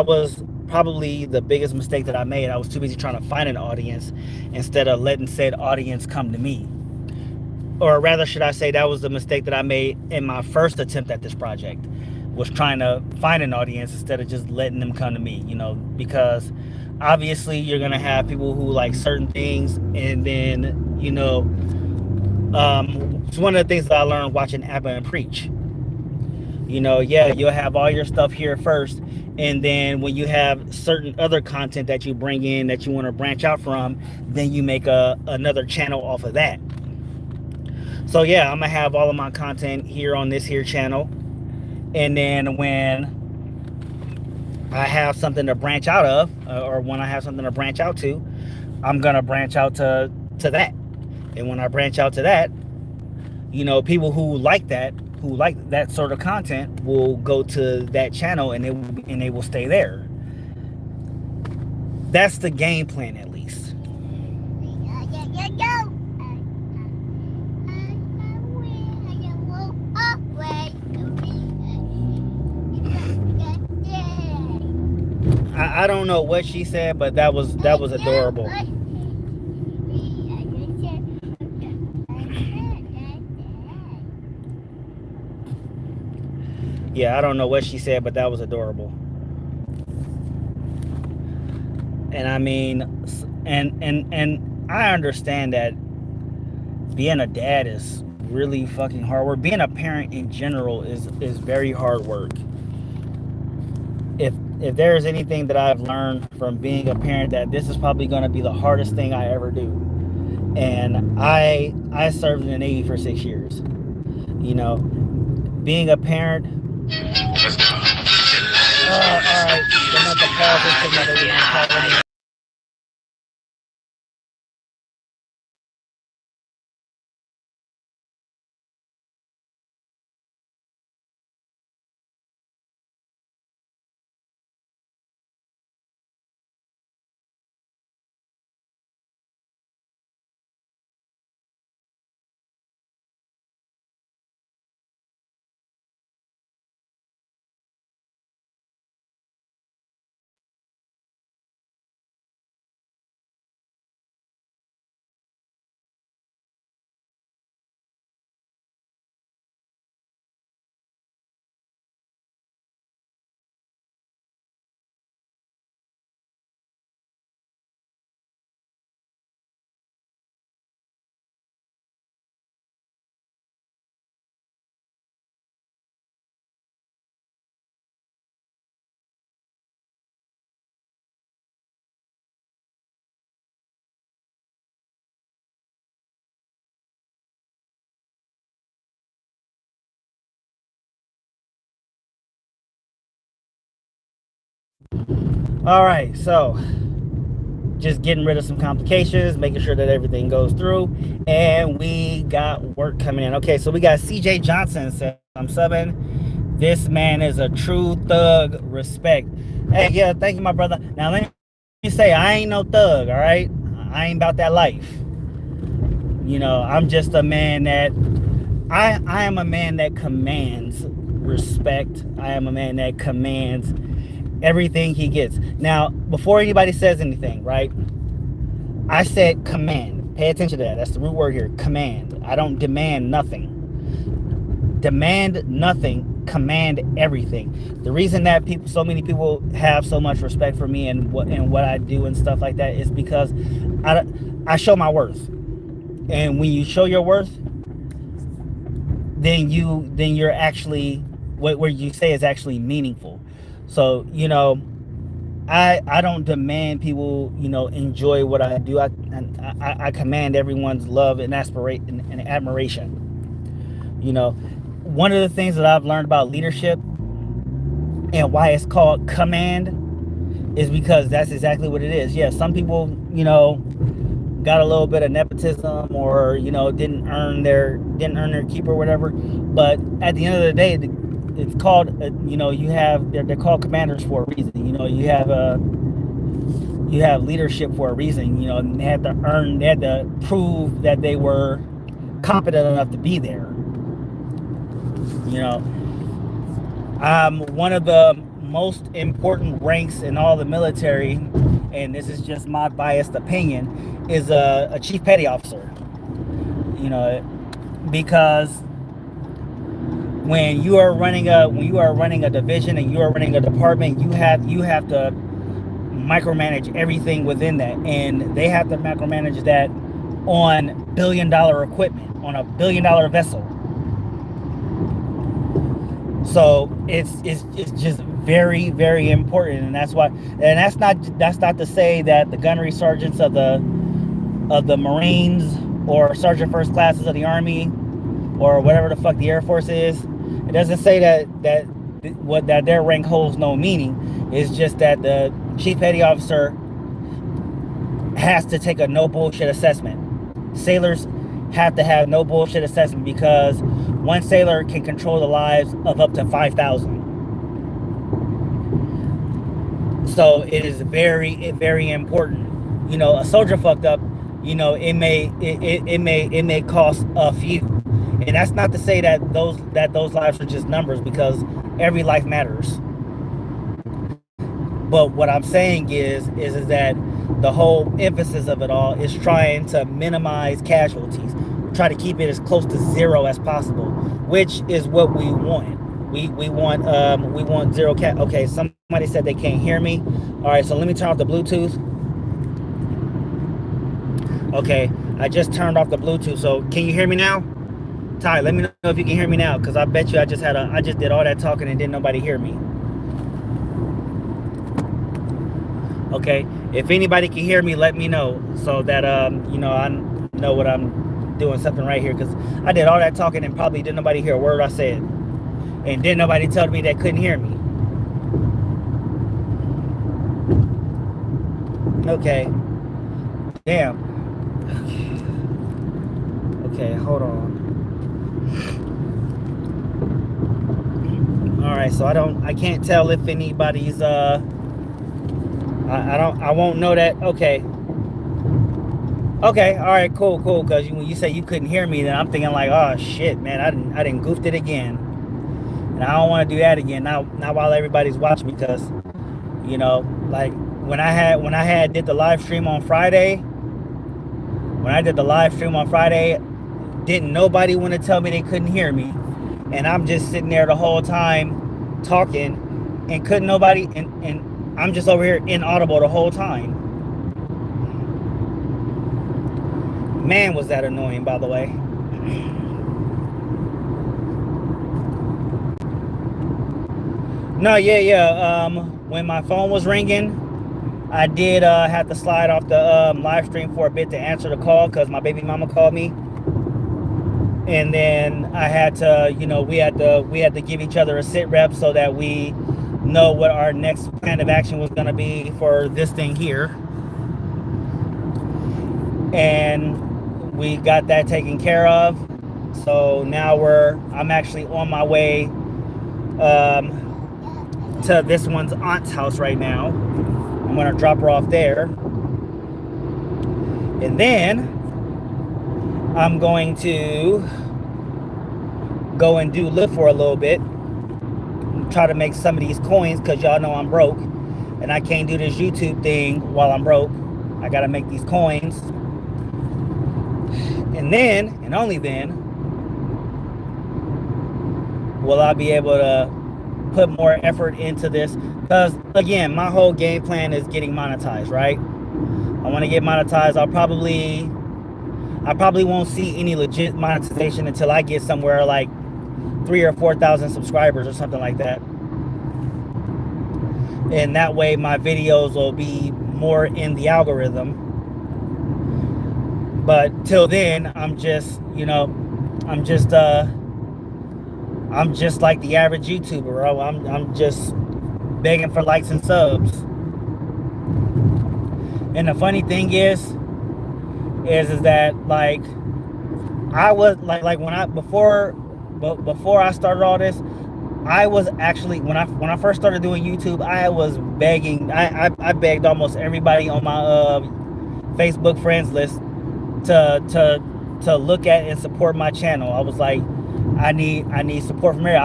was probably the biggest mistake that I made. I was too busy trying to find an audience instead of letting said audience come to me. Or rather, should I say, that was the mistake that I made in my first attempt at this project, was trying to find an audience instead of just letting them come to me, because obviously you're going to have people who like certain things, and then, it's one of the things that I learned watching Abba and Preach. Yeah, you'll have all your stuff here first, and then when you have certain other content that you bring in that you want to branch out from, then you make another channel off of that. So yeah, I'm gonna have all of my content here on this here channel, and then when I have something to branch out of, or when I have something to branch out to, I'm gonna branch out to that. And when I branch out to that, people who like that sort of content will go to that channel, and they will stay there. That's the game plan, at least. I don't know what she said, but that was adorable. Yeah, I don't know what she said, but that was adorable. And I mean, and I understand that being a dad is really fucking hard work. Being a parent in general is very hard work. If there is anything that I've learned from being a parent, that this is probably going to be the hardest thing I ever do. And I served in the Navy for 6 years. Being a parent. All right, I'm at the pause this because my baby mom called me. All right, so just getting rid of some complications, making sure that everything goes through, and we got work coming in. Okay, so we got CJ Johnson said, I'm subbing. This man is a true thug. Respect. Hey, yeah, thank you, my brother. Now let me say, I ain't no thug, all right? I ain't about that life. I'm just a man that I am a man that commands respect. I am a man that commands everything he gets. Now, before anybody says anything, right? I said command. Pay attention to that. That's the root word here. Command. I don't demand nothing. Demand nothing command everything. The reason that so many people have so much respect for me and what I do and stuff like that is because I show my worth. And when you show your worth, then you're actually what you say is actually meaningful. So I don't demand people enjoy what I do. I command everyone's love and aspiration and admiration. One of the things that I've learned about leadership and why it's called command is because that's exactly what it is. Yeah, some people got a little bit of nepotism, or didn't earn their keep or whatever, but at the end of the day, it's called they're called commanders for a reason. You have leadership for a reason. And they had to prove that they were competent enough to be there. One of the most important ranks in all the military, and this is just my biased opinion, is a chief petty officer. Because when you are running a division and you are running a department, you have to micromanage everything within that, and they have to micromanage that on $1 billion equipment, on a $1 billion vessel. So it's just very, very important, and that's not to say that the gunnery sergeants of the Marines or sergeant first classes of the Army or whatever the fuck the Air Force is. It doesn't say that their rank holds no meaning. It's just that the chief petty officer has to take a no bullshit assessment. Sailors have to have no bullshit assessment because one sailor can control the lives of up to 5,000. So it is very, very important. A soldier fucked up. It may cost a few, and that's not to say that those lives are just numbers, because every life matters. But what I'm saying is that the whole emphasis of it all is trying to minimize casualties, try to keep it as close to zero as possible, which is what we want. We want zero cat. Okay, somebody said they can't hear me. All right, so let me turn off the Bluetooth. Okay, I just turned off the Bluetooth. So can you hear me now? Ty, let me know if you can hear me now, because I bet you I just did all that talking and didn't nobody hear me. Okay, if anybody can hear me, let me know, so that I know what I'm doing something right here, because I did all that talking and probably didn't nobody hear a word I said, and didn't nobody tell me they couldn't hear me. Okay. Damn. Okay, hold on. All right, so I can't tell if anybody's I won't know that. Okay, all right, cool, because when you say you couldn't hear me, then I'm thinking like, oh shit, man, I didn't goofed it again, and I don't want to do that again, not while everybody's watching, because like when I did the live stream on Friday, didn't nobody want to tell me they couldn't hear me, and I'm just sitting there the whole time talking, and couldn't nobody, and I'm just over here inaudible the whole time. Man, was that annoying, by the way. No, yeah. When my phone was ringing, I did have to slide off the live stream for a bit to answer the call, because my baby mama called me. And then I had to, we had to give each other a sit rep so that we know what our next plan of action was going to be for this thing here. And we got that taken care of. So now I'm actually on my way to this one's aunt's house right now. I'm going to drop her off there. And then I'm going to go and do Lyft for a little bit. Try to make some of these coins, because y'all know I'm broke. And I can't do this YouTube thing while I'm broke. I got to make these coins. And then, and only then, will I be able to put more effort into this? Because again, my whole game plan is getting monetized, right? I want to get monetized. I probably won't see any legit monetization until I get somewhere like 3,000 or 4,000 subscribers or something like that. And that way my videos will be more in the algorithm. But till then, I'm just like the average YouTuber. I'm just begging for likes and subs. And the funny thing is that like I was like when I before I started all this, I was actually when I first started doing YouTube, I was begging. I begged almost everybody on my Facebook friends list to look at and support my channel. I was like, I need support from here.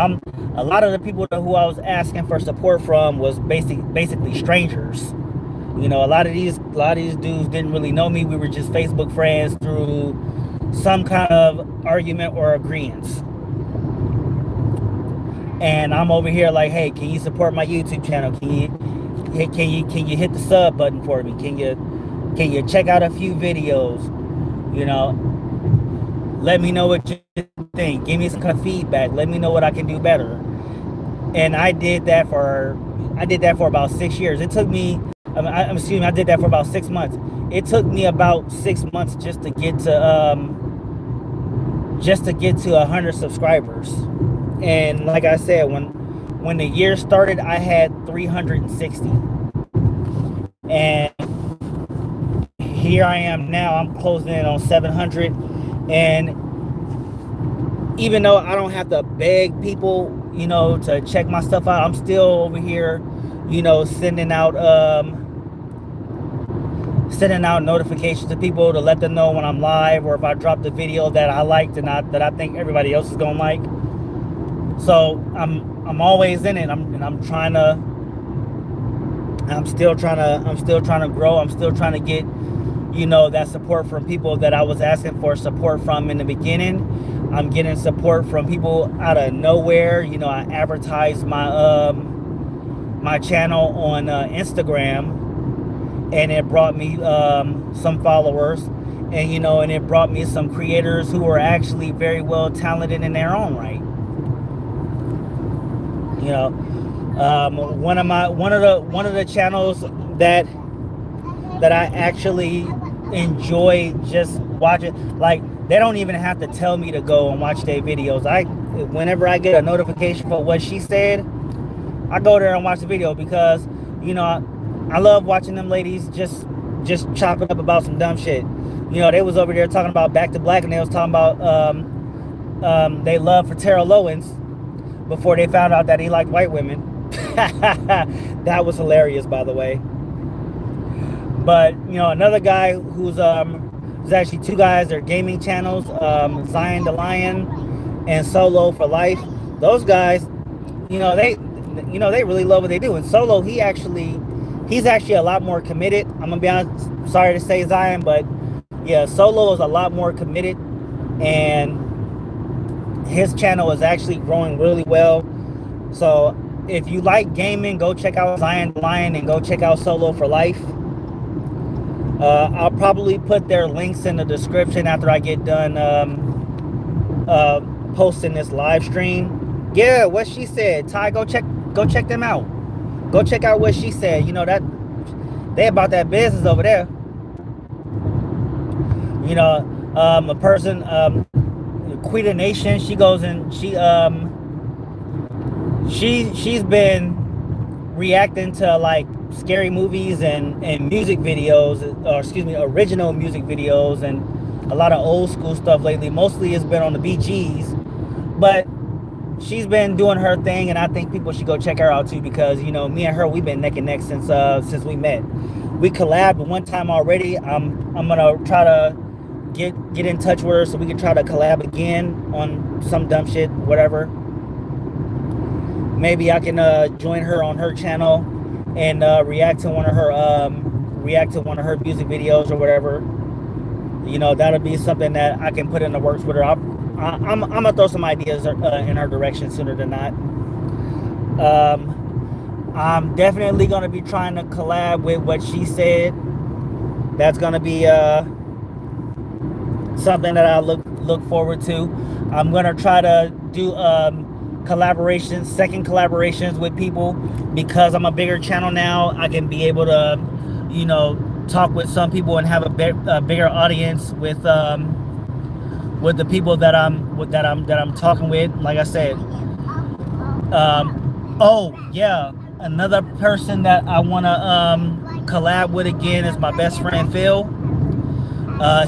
A lot of the people who I was asking for support from was basically strangers. You know, a lot of these dudes didn't really know me. We were just Facebook friends through some kind of argument or agreement. And I'm over here like, hey, can you support my YouTube channel? Can you hit the sub button for me? Can you check out a few videos? You know, let me know what you think. Give me some kind of feedback. Let me know what I can do better. And I did that for about 6 years. It took me, I did that for about 6 months. It took me about 6 months just to get to 100 subscribers. And like I said, when the year started, I had 360. And here I am now. I'm closing in on 700. And even though I don't have to beg people, you know, to check my stuff out, I'm still over here, you know, sending out notifications to people to let them know when I'm live, or if I drop the video that I liked and that I think everybody else is gonna like. So I'm always in it. I'm still trying to grow. I'm still trying to get, you know, that support from people that I was asking for support from in the beginning. I'm getting support from people out of nowhere. You know, I advertised my my channel on Instagram, and it brought me some followers, and you know, and it brought me some creators who are actually very well talented in their own right. You know, one of the channels that I actually enjoy just watching, like, they don't even have to tell me to go and watch their videos. Whenever I get a notification for what she said, I go there and watch the video, because, you know, I love watching them ladies just chopping up about some dumb shit. You know, they was over there talking about Back to Black, and they was talking about they love for Tara Lowens before they found out that he liked white women. That was hilarious, by the way. But, you know, another guy there's actually two guys, they're gaming channels, Zion the Lion and Solo for Life. Those guys, you know, they really love what they do. And Solo, he's actually a lot more committed. I'm gonna be honest, sorry to say, Zion, but yeah, Solo is a lot more committed, and his channel is actually growing really well. So if you like gaming, go check out Zion the Lion and go check out Solo for Life. I'll probably put their links in the description after I get done posting this live stream. Yeah, what she said, Ty, go check them out. Go check out what she said. You know, that they about that business over there. You know, a person, Quita Nation, she goes and she's been reacting to like scary movies and music videos, or excuse me, original music videos, and a lot of old school stuff lately. Mostly it's been on the BGs, but she's been doing her thing, and I think people should go check her out too, because, you know, me and her, we've been neck and neck since we met. We collabed one time already. I'm gonna try to get in touch with her so we can try to collab again on some dumb shit, whatever. Maybe I can join her on her channel and react to one of her music videos or whatever. You know, that'll be something that I can put in the works with her. I'm gonna throw some ideas in her direction sooner than not. I'm definitely gonna be trying to collab with what she said. That's gonna be something that I look forward to. I'm gonna try to do collaborations, second collaborations with people, because I'm a bigger channel now. I can be able to, you know, talk with some people and have a bigger audience with the people that I'm talking with. Like I said, oh yeah, another person that I want to collab with again is my best friend Phil.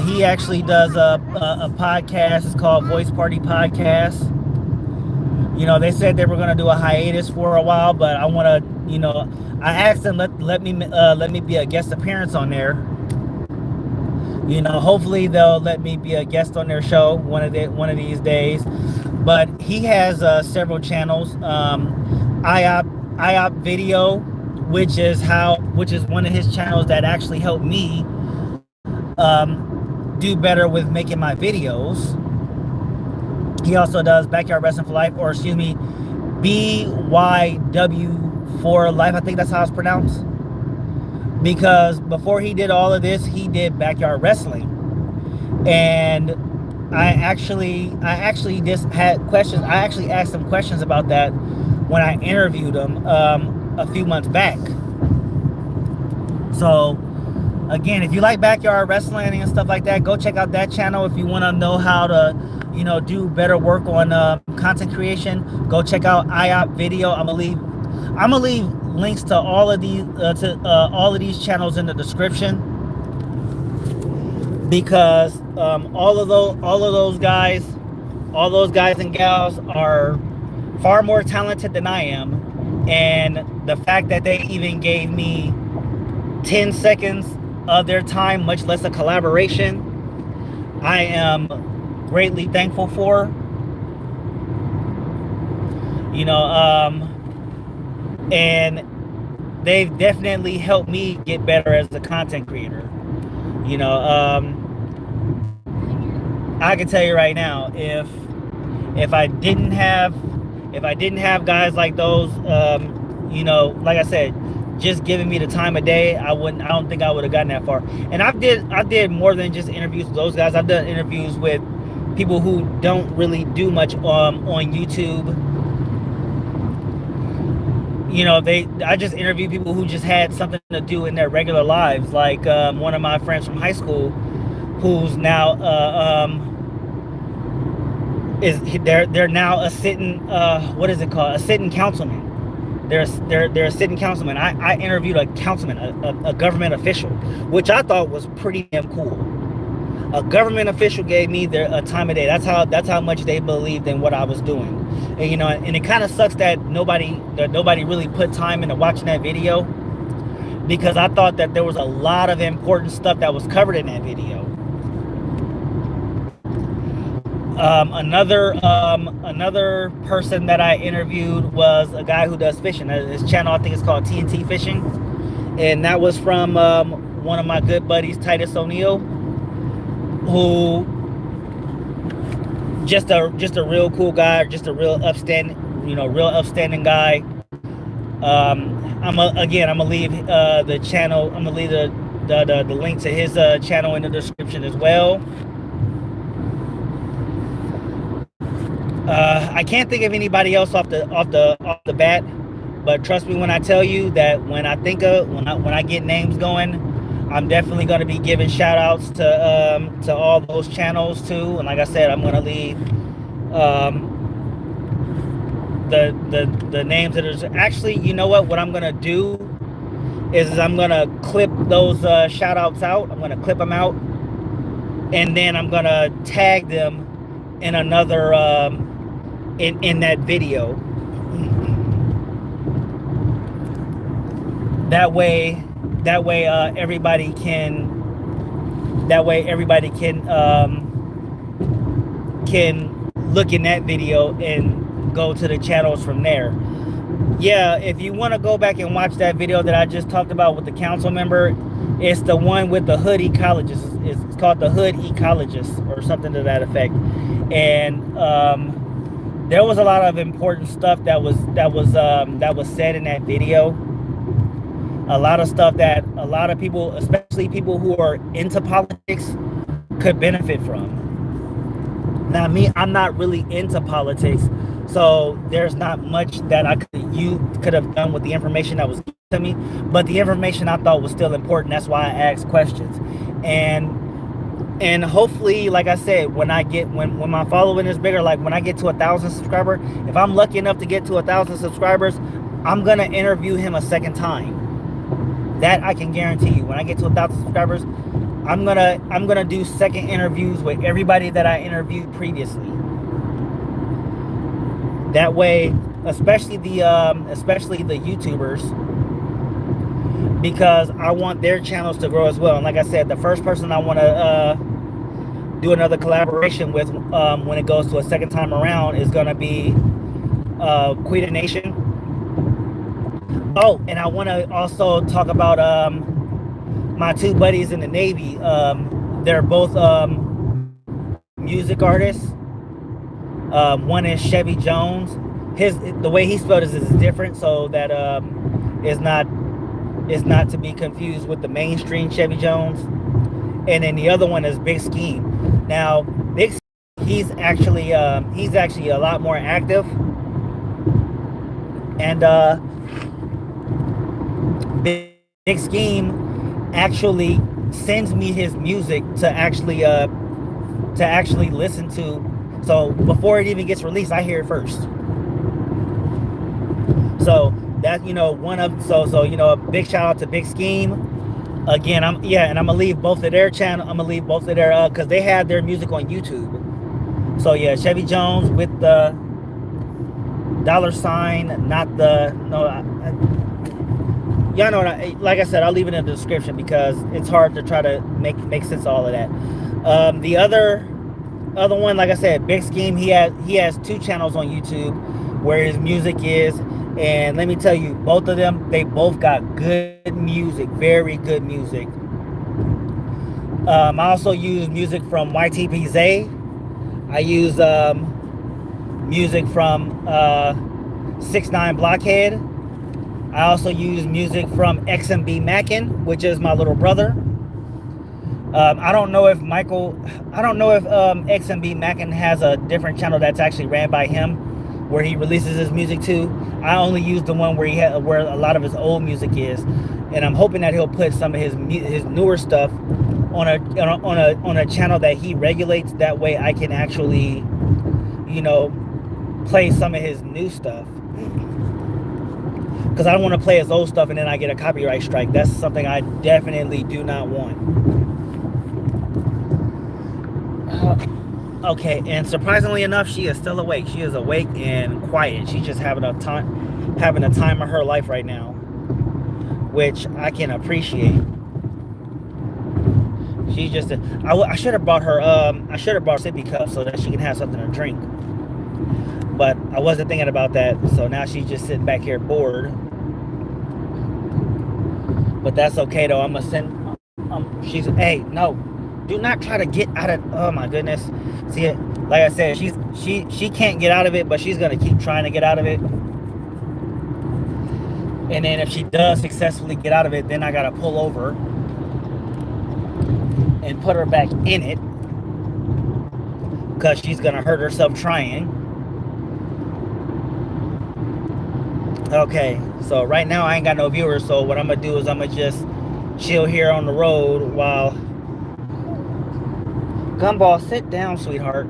He actually does a podcast. It's called Voice Party Podcast. You know, they said they were going to do a hiatus for a while, but I want to, you know, I asked them let me be a guest appearance on there. You know, hopefully they'll let me be a guest on their show one of these days. But he has several channels. IOP Video, which is one of his channels that actually helped me do better with making my videos. He also does Backyard Wrestling for Life, or excuse me, BYW for Life. I think that's how it's pronounced. Because before he did all of this, he did backyard wrestling, and I actually just had questions. I actually asked him questions about that when I interviewed him a few months back. So again, if you like backyard wrestling and stuff like that, go check out that channel. If you want to know how to, you know, do better work on content creation, go check out IOP Video. I'm gonna leave links to all of these channels in the description, because all of those guys and gals are far more talented than I am, and the fact that they even gave me 10 seconds of their time, much less a collaboration, I am greatly thankful for. You know, and they've definitely helped me get better as a content creator. You know, I can tell you right now, if I didn't have guys like those, you know, like I said, just giving me the time of day, I don't think I would have gotten that far. And I did more than just interviews with those guys. I've done interviews with people who don't really do much on YouTube. You know, I just interviewed people who just had something to do in their regular lives, like one of my friends from high school, who's now they're now a sitting what is it called, a sitting councilman. They're a sitting councilman. I interviewed a councilman, a government official, which I thought was pretty damn cool. A government official gave me a time of day. That's how much they believed in what I was doing. And you know, and it kind of sucks that nobody really put time into watching that video, because I thought that there was a lot of important stuff that was covered in that video. Another person that I interviewed was a guy who does fishing. His channel, I think it's called TNT Fishing, and that was from one of my good buddies, Titus O'Neill, who just a real cool guy, just a real upstanding guy. I'm gonna leave the channel. I'm gonna leave the link to his channel in the description as well. I can't think of anybody else off the bat, but trust me when I tell you that when I get names going, I'm definitely going to be giving shout outs to all those channels too. And like I said, I'm going to leave the names that are actually, you know what I'm going to do is I'm going to clip those shout outs out. I'm going to clip them out, and then I'm going to tag them in another in that video. That way everybody can look in that video and go to the channels from there. Yeah, if you want to go back and watch that video that I just talked about with the council member, It's the one with the hood ecologist. It's called the hood ecologist or something to that effect. And there was a lot of important stuff that was said in that video. A lot of stuff that a lot of people, especially people who are into politics, could benefit from. Now, me, I'm not really into politics, so there's not much that you could have done with the information that was given to me. But the information I thought was still important. That's why I asked questions, and hopefully, like I said, when my following is bigger, like when I get to 1,000 subscribers, if I'm lucky enough to get to 1,000 subscribers, I'm gonna interview him a second time. That I can guarantee you. When I get to 1,000 subscribers, I'm gonna do second interviews with everybody that I interviewed previously. That way, especially the YouTubers, because I want their channels to grow as well. And like I said, the first person I want to do another collaboration with when it goes to a second time around is gonna be Quita Nation. Oh, and I want to also talk about my two buddies in the Navy. They're both music artists. One is Chevy Jones. The way he spelled it is different, so that is not to be confused with the mainstream Chevy Jones. And then the other one is Big Scheme. Now, Big Scheme, he's actually a lot more active, and Big Scheme actually sends me his music to actually listen to. So before it even gets released, I hear it first. So that, a big shout out to Big Scheme. Again, and I'm gonna leave both of their channel. I'm gonna leave both of their because they have their music on YouTube. So yeah, Chevy Jones with the $, not the y'all know what like I said, I'll leave it in the description because it's hard to try to make sense of all of that. The other one, like I said, Big Scheme, he has 2 channels on YouTube where his music is, and let me tell you, both of them, they both got good music, very good music. I also use music from YTPZ. I use music from 6ix9ine Blockhead. I also use music from XMB Mackin, which is my little brother. I don't know if XMB Mackin has a different channel that's actually ran by him, where he releases his music to. I only use the one where a lot of his old music is, and I'm hoping that he'll put some of his newer stuff on a channel that he regulates. That way, I can actually, play some of his new stuff. Because I don't want to play his old stuff and then I get a copyright strike. That's something I definitely do not want. Okay, and surprisingly enough, she is still awake. She is awake and quiet. She's just having a time of her life right now, which I can appreciate. She's just I should have brought her sippy cup so that she can have something to drink. But I wasn't thinking about that, so now she's just sitting back here bored. But that's okay though. I'm gonna send. Hey, no, do not try to get out of. Oh my goodness. See it? Like I said, she can't get out of it, but she's gonna keep trying to get out of it. And then if she does successfully get out of it, then I gotta pull over and put her back in it, because she's gonna hurt herself trying. Okay, so right now I ain't got no viewers, so what I'm gonna do is I'm gonna just chill here on the road while Gumball, sit down, sweetheart.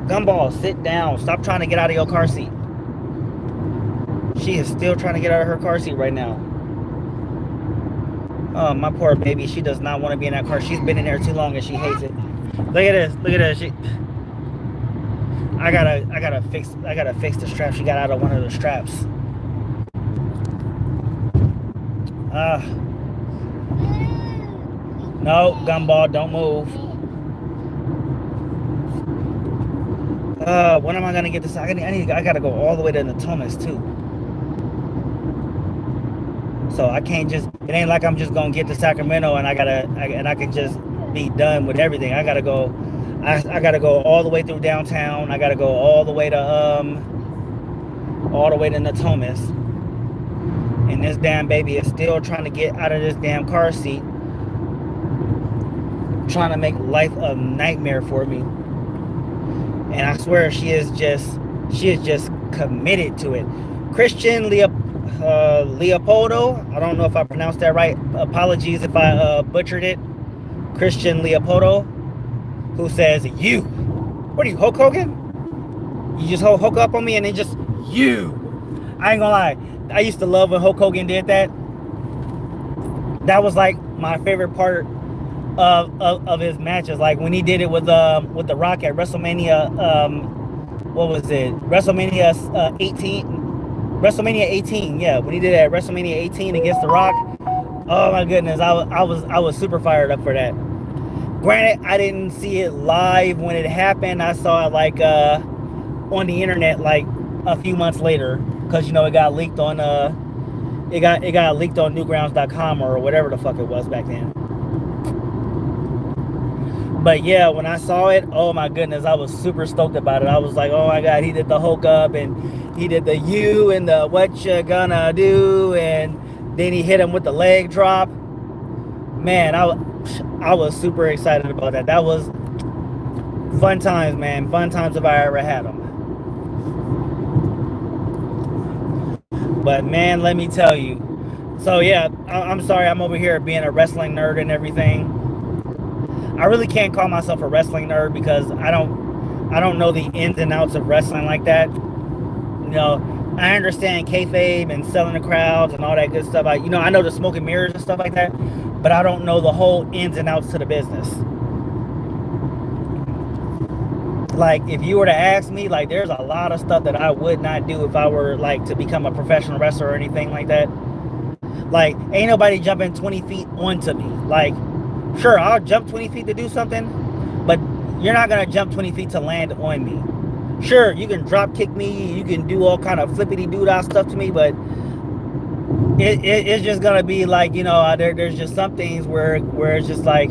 Gumball, sit down. Stop trying to get out of your car seat. She is still trying to get out of her car seat right now. Oh, my poor baby. She does not want to be in that car. She's been in there too long and she hates it. Look at this. Look at this. I gotta fix the strap. She got out of one of the straps. No, Gumball, don't move. When am I gonna get this? I gotta go all the way to Natomas too. So I can't just. It ain't like I'm just gonna get to Sacramento and I can just be done with everything. I gotta go. I gotta go all the way through downtown. I gotta go all the way to Natomas. And this damn baby is still trying to get out of this damn car seat, trying to make life a nightmare for me. And I swear she is just committed to it. Christian Leopoldo, I don't know if I pronounced that right. Apologies if I butchered it. Christian Leopoldo, who says, "You, what are you, Hulk Hogan? You just hook up on me and then just you." I ain't gonna lie. I used to love when Hulk Hogan did that. That was like my favorite part of his matches. Like when he did it with The Rock at WrestleMania. What was it? WrestleMania 18. WrestleMania 18. Yeah, when he did it at WrestleMania 18 against The Rock. Oh my goodness, I was super fired up for that. Granted, I didn't see it live when it happened. I saw it like on the internet like a few months later, because it got leaked on it got leaked on newgrounds.com or whatever the fuck it was back then. But yeah, when I saw it, oh my goodness, I was super stoked about it. I was like, oh my god, he did the Hulk up and he did the you and the what you gonna do, and then he hit him with the leg drop. Man, I was super excited about that. That was fun times, man. Fun times if I ever had them. But man, let me tell you. So yeah, I'm sorry, I'm over here being a wrestling nerd and everything. I really can't call myself a wrestling nerd because I don't know the ins and outs of wrestling like that. I understand kayfabe and selling the crowds and all that good stuff. I know the smoke and mirrors and stuff like that, but I don't know the whole ins and outs to the business. Like, if you were to ask me, like, there's a lot of stuff that I would not do if I were, like, to become a professional wrestler or anything like that. Like, ain't nobody jumping 20 feet onto me. Like, sure, I'll jump 20 feet to do something, but you're not going to jump 20 feet to land on me. Sure, you can drop kick me, you can do all kind of flippity-doo-dah stuff to me, but it's just going to be like, there's just some things where it's just like,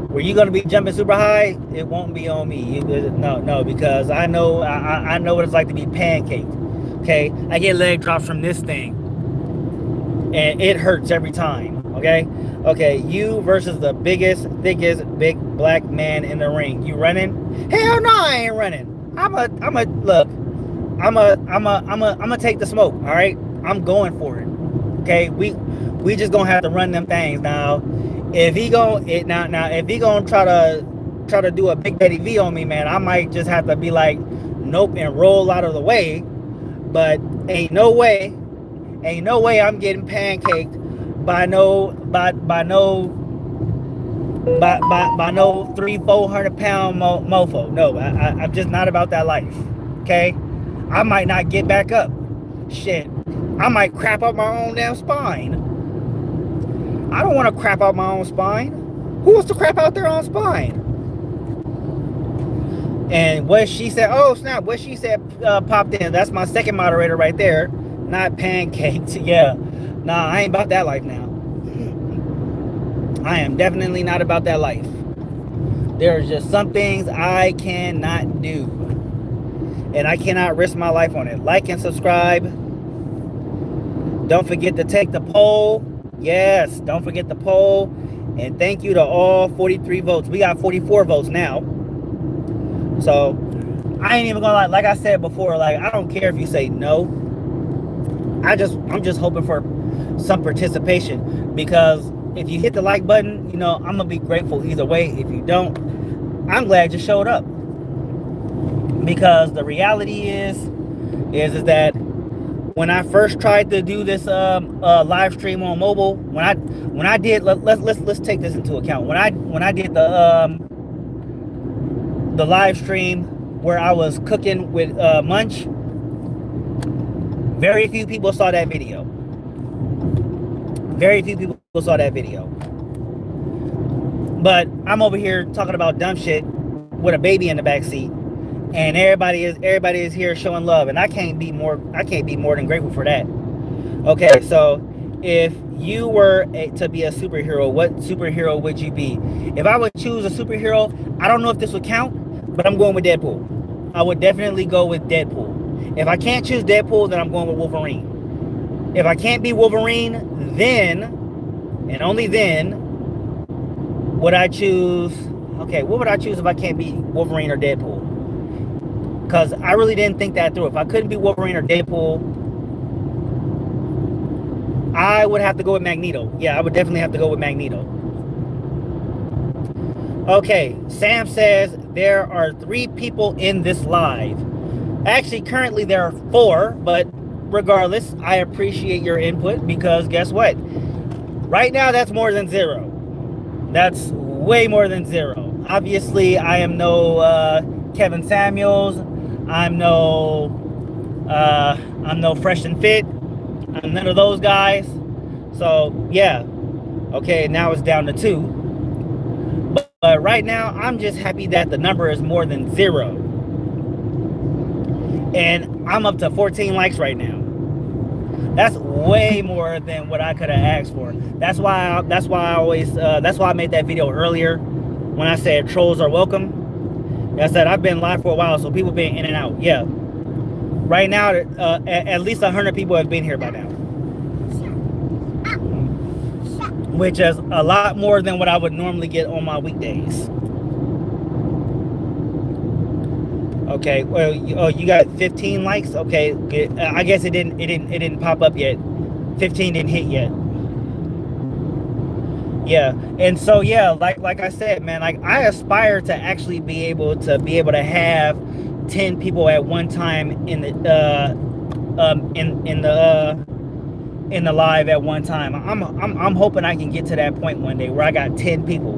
were you gonna be jumping super high? It won't be on me. No, because I know what it's like to be pancaked. Okay, I get leg drops from this thing, and it hurts every time. Okay, you versus the biggest, thickest, big black man in the ring. You running? Hell no, I ain't running. I'm a take the smoke. All right, I'm going for it. Okay, we just gonna have to run them things now. If he gonna try to do a big daddy V on me, man, I might just have to be like, nope, and roll out of the way. But ain't no way I'm getting pancaked by no 300-400 pound mofo. No, I'm just not about that life. Okay, I might not get back up. Shit, I might crap up my own damn spine. I don't want to crap out my own spine. Who wants to crap out their own spine? And what she said, oh snap, what she said popped in. That's my second moderator right there. Not pancaked. Yeah. Nah, I ain't about that life now. I am definitely not about that life. There's just some things I cannot do. And I cannot risk my life on it. Like and subscribe. Don't forget to take the poll. Yes, don't forget the poll. And thank you to all 43 votes. We got 44 votes now. So I ain't even gonna lie. Like I said before, like, I don't care if you say no. I'm just hoping for some participation, because if you hit the like button, I'm gonna be grateful either way. If you don't, I'm glad you showed up, because the reality is that when I first tried to do this live stream on mobile, when I did, let's take this into account. When I did the live stream where I was cooking with Munch, very few people saw that video. Very few people saw that video. But I'm over here talking about dumb shit with a baby in the back seat, and everybody is here showing love, and I can't be more than grateful for that. Okay, so if you were to be a superhero, what superhero would you be? If I would choose a superhero, I don't know if this would count, but I'm going with Deadpool. I would definitely go with Deadpool. If I can't choose Deadpool, then I'm going with Wolverine. If I can't be Wolverine, then, and only then, would I choose... Okay, what would I choose if I can't be Wolverine or Deadpool? Because I really didn't think that through. If I couldn't be Wolverine or Deadpool, I would have to go with Magneto. Yeah, I would definitely have to go with Magneto. Okay, Sam says there are 3 people in this live. Actually, currently there are 4, but regardless, I appreciate your input because guess what? Right now, that's more than 0. That's way more than 0. Obviously, I am no Kevin Samuels. I'm no Fresh and Fit. I'm none of those guys. So yeah, okay, now it's down to 2. But right now, I'm just happy that the number is more than 0, and I'm up to 14 likes right now. That's way more than what I could have asked for. That's why I made that video earlier when I said trolls are welcome. Like I said, I've been live for a while, so people been in and out. Yeah. Right now, at least 100 people have been here by now, which is a lot more than what I would normally get on my weekdays. Okay, well, you got 15 likes. Okay, I guess it didn't pop up yet. 15 didn't hit yet. Yeah, and so yeah, like I said, man, like I aspire to actually be able to have 10 people at one time in the in the live at one time. I'm hoping I can get to that point one day where I got 10 people,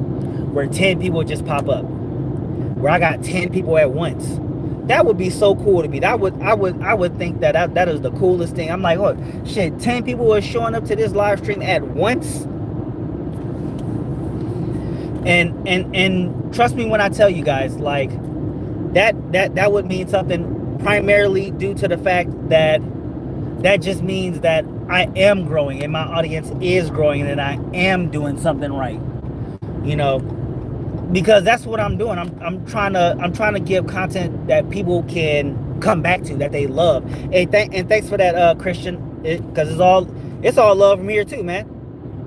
where 10 people just pop up, where I got 10 people at once. That would be so cool to me. I would think that is the coolest thing. I'm like, oh shit, 10 people are showing up to this live stream at once. And trust me when I tell you guys, like that would mean something, primarily due to the fact that just means that I am growing and my audience is growing and I am doing something right. You know, because that's what I'm doing. I'm trying to give content that people can come back to, that they love. And thanks for that, Christian, because it's all love from here too, man.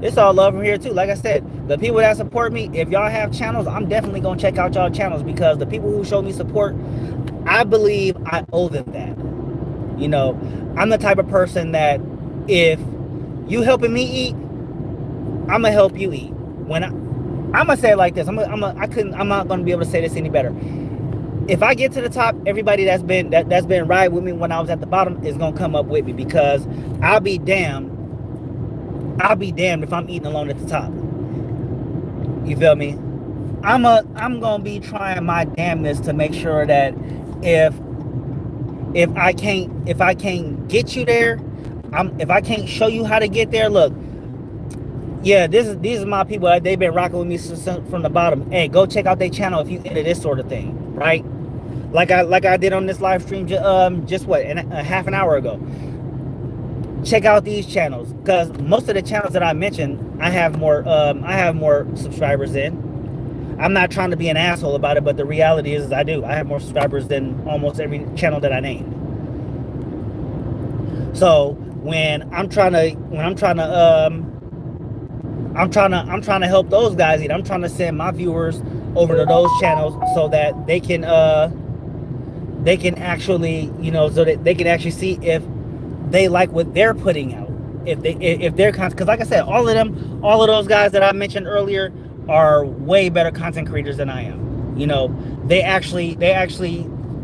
It's all love from here too. Like I said, the people that support me, if y'all have channels, I'm definitely gonna check out y'all channels, because the people who show me support, I believe I owe them that. You know, I'm the type of person that if you helping me eat, I'm gonna help you eat. I'm gonna say it like this. I'm not gonna be able to say this any better. If I get to the top, everybody that's been riding with me when I was at the bottom is gonna come up with me, because I'll be damned if I'm eating alone at the top. You feel me? I'm gonna be trying my damnness to make sure that if I can't get you there, if I can't show you how to get there, look. Yeah, these are my people. They've been rocking with me from the bottom. Hey, go check out their channel if you into this sort of thing, right? Like I did on this live stream just what, a half an hour ago. Check out these channels, because most of the channels that I mentioned, I have more subscribers in. I'm not trying to be an asshole about it, but the reality is I do. I have more subscribers than almost every channel that I named. So when I'm trying to help those guys eat, I'm trying to send my viewers over to those channels so that they can actually, you know, so that they can actually see if they like what they're putting out, if they're content. Because like I said, all of those guys that I mentioned earlier are way better content creators than I am. You know, they actually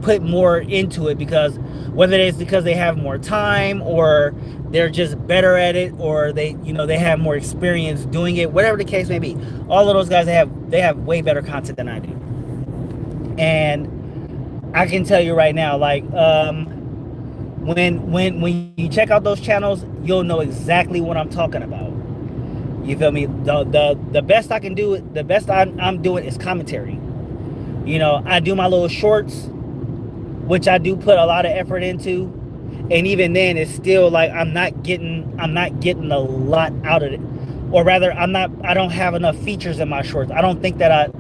put more into it, because whether it's because they have more time, or they're just better at it, or they have more experience doing it, whatever the case may be, all of those guys, they have way better content than I do. And I can tell you right now, like when you check out those channels, you'll know exactly what I'm talking about. You feel me? The best I can do, the best I'm doing is commentary. You know, I do my little shorts, which I do put a lot of effort into, and even then it's still like I'm not getting a lot out of it, or rather I don't have enough features in my shorts. I don't think that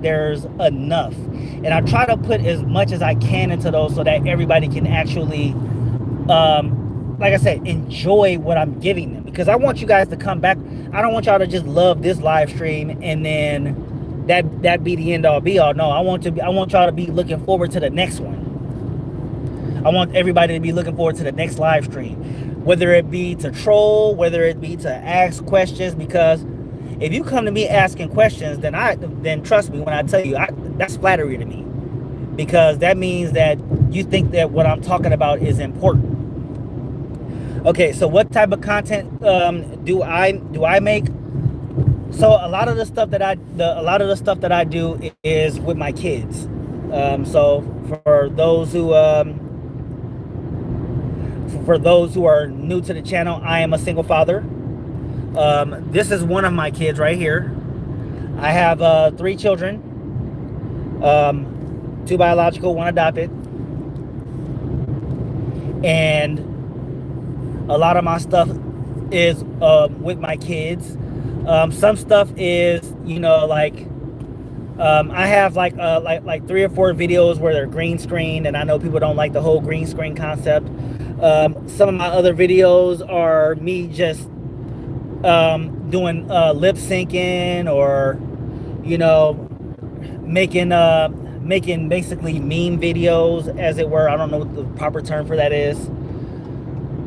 there's enough, and I try to put as much as I can into those so that everybody can actually, like I said, enjoy what I'm giving them, because I want you guys to come back. I don't want y'all to just love this live stream and then that be the end all be all. No, I want y'all to be looking forward to the next one. I want everybody to be looking forward to the next live stream, whether it be to troll, whether it be to ask questions. Because if you come to me asking questions, then trust me when I tell you, that's flattery to me, because that means that you think that what I'm talking about is important. Okay, so what type of content do I make? So a lot of the stuff that I do is with my kids. So for those who are new to the channel, I am a single father. This is one of my kids right here. I have 3 children, 2 biological, 1 adopted, and a lot of my stuff is with my kids. Some stuff is, like, I have like 3 or 4 videos where they're green screen, and I know people don't like the whole green screen concept. Some of my other videos are me just doing lip syncing, or making basically meme videos, as it were. I don't know what the proper term for that is,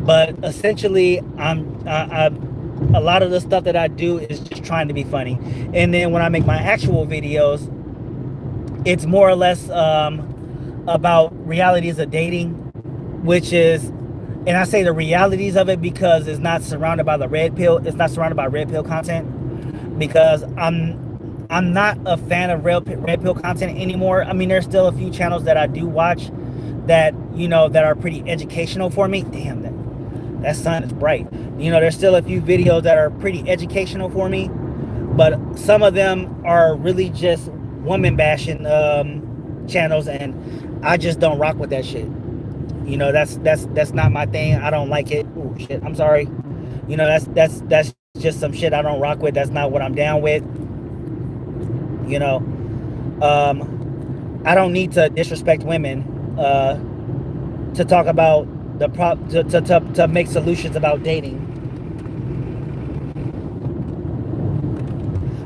but essentially a lot of the stuff that I do is just trying to be funny. And then when I make my actual videos, it's more or less about realities of dating, which is, and I say the realities of it because it's not surrounded by the red pill. It's not surrounded by red pill content, because I'm not a fan of red pill content anymore. I mean, there's still a few channels that I do watch that that are pretty educational for me. Damn, that sun is bright. There's still a few videos that are pretty educational for me, but some of them are really just woman bashing channels, and I just don't rock with that shit. That's not my thing. I don't like it. Oh shit, I'm sorry. That's just some shit I don't rock with. That's not what I'm down with. I don't need to disrespect women to talk about to make solutions about dating.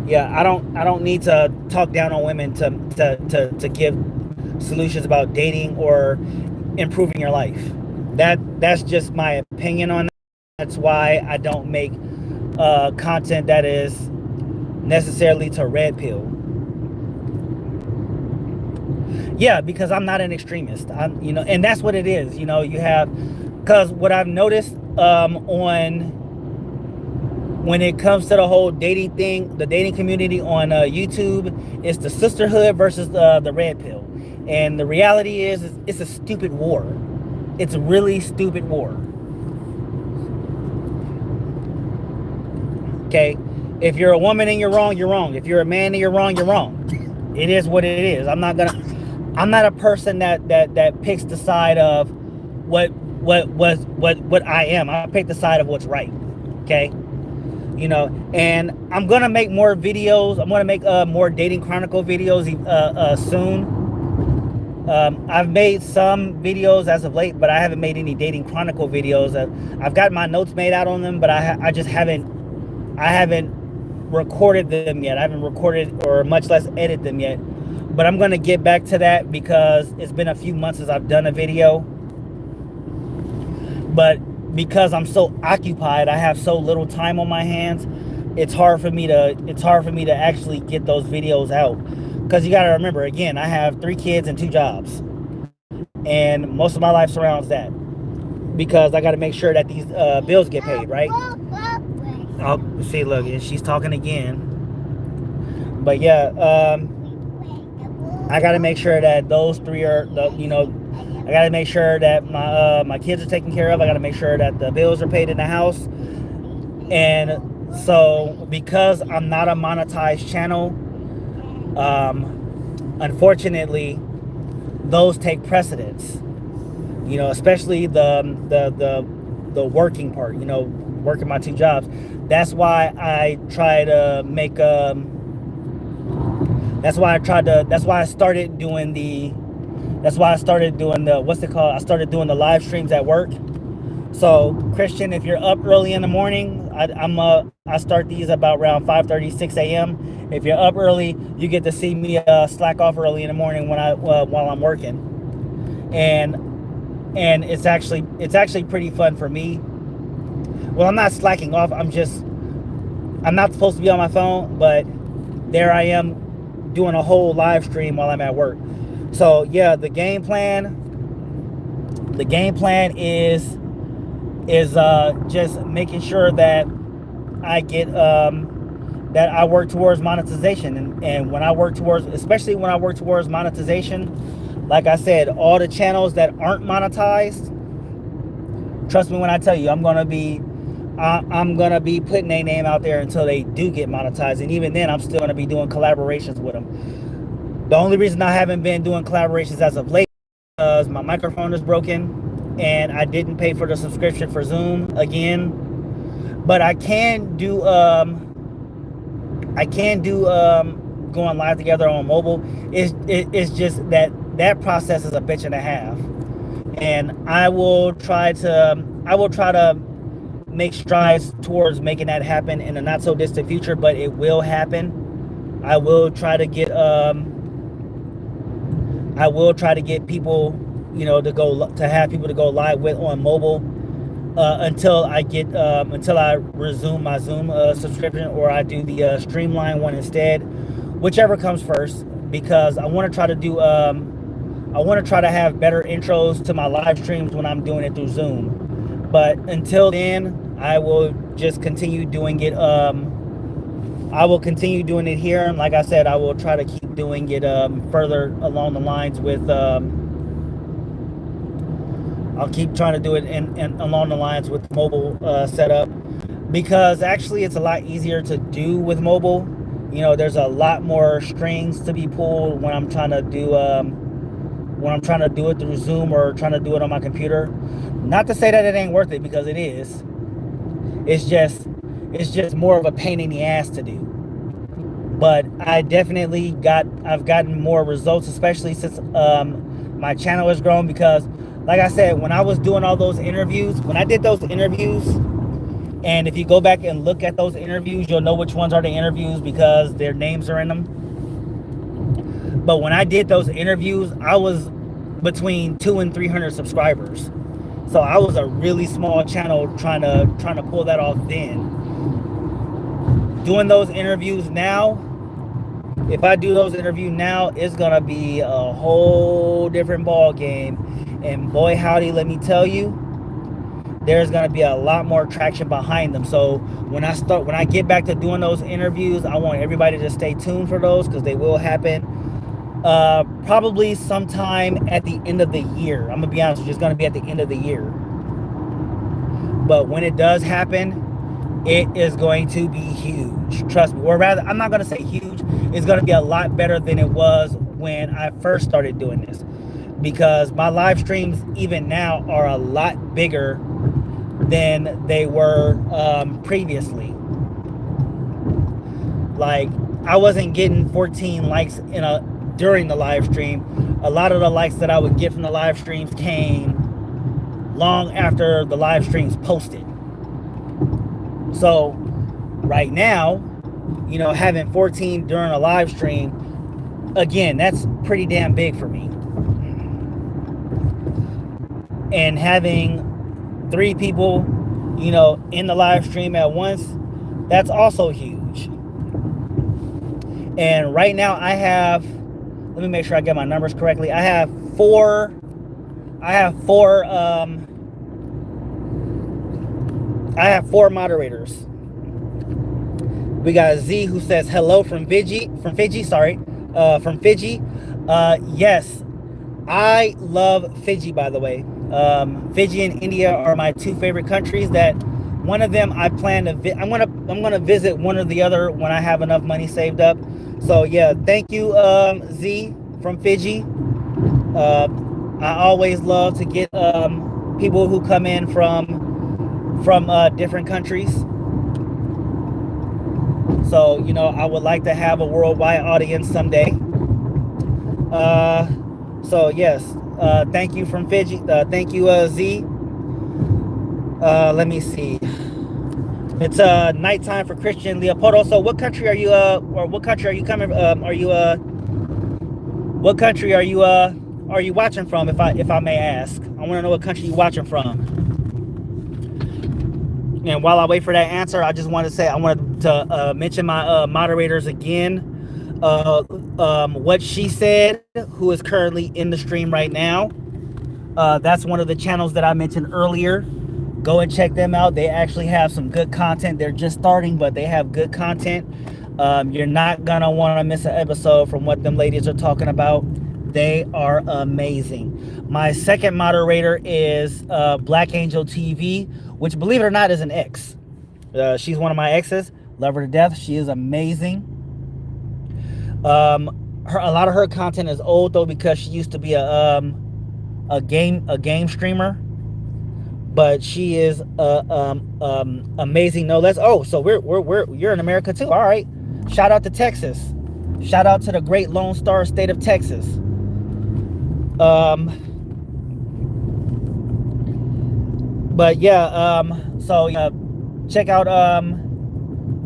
Yeah, I don't need to talk down on women to give solutions about dating or improving your life. That's just my opinion on that. That's why I don't make content that is necessarily to red pill. Yeah, because I'm not an extremist. And that's what it is. You have, because what I've noticed on when it comes to the whole dating thing, the dating community on YouTube, is the sisterhood versus the red pill. And the reality is it's a stupid war. It's a really stupid war. Okay? If you're a woman and you're wrong, you're wrong. If you're a man and you're wrong, you're wrong. It is what it is. I'm not a person that picks the side of what I am. I pick the side of what's right. Okay? And I'm gonna make more videos. I'm gonna make more dating chronicle videos soon. I've made some videos as of late, but I haven't made any dating chronicle videos. I've got my notes made out on them, but I just haven't recorded them yet. I haven't recorded, or much less edit them yet. But I'm gonna get back to that, because it's been a few months since I've done a video. But because I'm so occupied, I have so little time on my hands, it's hard for me to actually get those videos out. Because you got to remember, again, I have 3 kids and 2 jobs, and most of my life surrounds that, because I got to make sure that these bills get paid, right? Oh, see, look, she's talking again. But yeah, I got to make sure that those 3 are, I got to make sure that my kids are taken care of. I got to make sure that the bills are paid in the house. And so, because I'm not a monetized channel, unfortunately, those take precedence. especially the working part, working my two jobs. That's why I try to make that's why I started doing the what's it called? I started doing the live streams at work. So Christian, if you're up early in the morning, I start these about around 5:30, 6 a.m. If you're up early, you get to see me slack off early in the morning when while I'm working, and it's actually pretty fun for me. Well, I'm not slacking off. I'm not supposed to be on my phone, but there I am doing a whole live stream while I'm at work. So yeah, the game plan is just making sure that I get that I work towards monetization, and when I work towards, especially when I work towards monetization, like I said, all the channels that aren't monetized, trust me when I tell you, I'm gonna be putting their name out there until they do get monetized, and even then I'm still gonna be doing collaborations with them. The only reason I haven't been doing collaborations as of late is because my microphone is broken and I didn't pay for the subscription for Zoom again. But I can do going live together on mobile. It's just that process is a bitch and a half, and I will try to make strides towards making that happen in a not so distant future, but it will happen. I will try to get people, to have people to go live with on mobile until I resume my Zoom subscription, or I do the Streamline one instead, whichever comes first, because I want to try to have better intros to my live streams when I'm doing it through Zoom. But until then, I will just continue doing it. I will continue doing it here, and like I said, I will try to keep doing it further along the lines with. I'll keep trying to do it in along the lines with mobile setup, because actually it's a lot easier to do with mobile. There's a lot more strings to be pulled when I'm trying to do it through Zoom or trying to do it on my computer. Not to say that it ain't worth it, because it is. It's just more of a pain in the ass to do. But I've gotten more results, especially since my channel has grown, because like I said, when I was doing all those interviews, when I did those interviews, and if you go back and look at those interviews, you'll know which ones are the interviews because their names are in them. But when I did those interviews, I was between 200 and 300 subscribers. So I was a really small channel trying to pull that off then. Doing those interviews now, if I do those interviews now, it's gonna be a whole different ball game. And boy howdy, let me tell you, there's gonna be a lot more traction behind them. So when I get back to doing those interviews, I want everybody to stay tuned for those, because they will happen. Probably sometime at the end of the year. I'm gonna be honest with you, it's gonna be at the end of the year. But when it does happen, it is going to be huge. Trust me. Or rather, I'm not gonna say huge. It's gonna be a lot better than it was when I first started doing this, because my live streams even now are a lot bigger than they were previously. Like, I wasn't getting 14 likes during the live stream. A lot of the likes that I would get from the live streams came long after the live streams posted. So right now, having 14 during a live stream, again, that's pretty damn big for me. And having 3 people, in the live stream at once, that's also huge. And right now I have, let me make sure I get my numbers correctly. I have four moderators. We got Z, who says hello from Fiji. Yes, I love Fiji, by the way. Fiji and India are my 2 favorite countries. That one of them I plan to I'm gonna visit one or the other when I have enough money saved up. So yeah, thank you, Z from Fiji. I always love to get people who come in from different countries. So, I would like to have a worldwide audience someday. Uh, so yes, thank you from Fiji. Thank you, Z. Let me see. It's nighttime for Christian Leopoldo. So, what country are you? Or what country are you coming? Are you? What country are you watching from? If I may ask, I want to know what country you're watching from. And while I wait for that answer, I just want to say I wanted to mention my moderators again. What she said, who is currently in the stream right now. That's one of the channels that I mentioned earlier. Go and check them out. They actually have some good content. They're just starting, but they have good content. You're not gonna want to miss an episode from what them ladies are talking about. They are amazing. My second moderator is Black Angel TV, which, believe it or not, is an ex. She's one of my exes. Love her to death. She is amazing. A lot of her content is old though, because she used to be a game streamer. But she is amazing, no less. Oh, so you're in America too. All right. Shout out to Texas. Shout out to the great Lone Star State of Texas. But yeah, so check out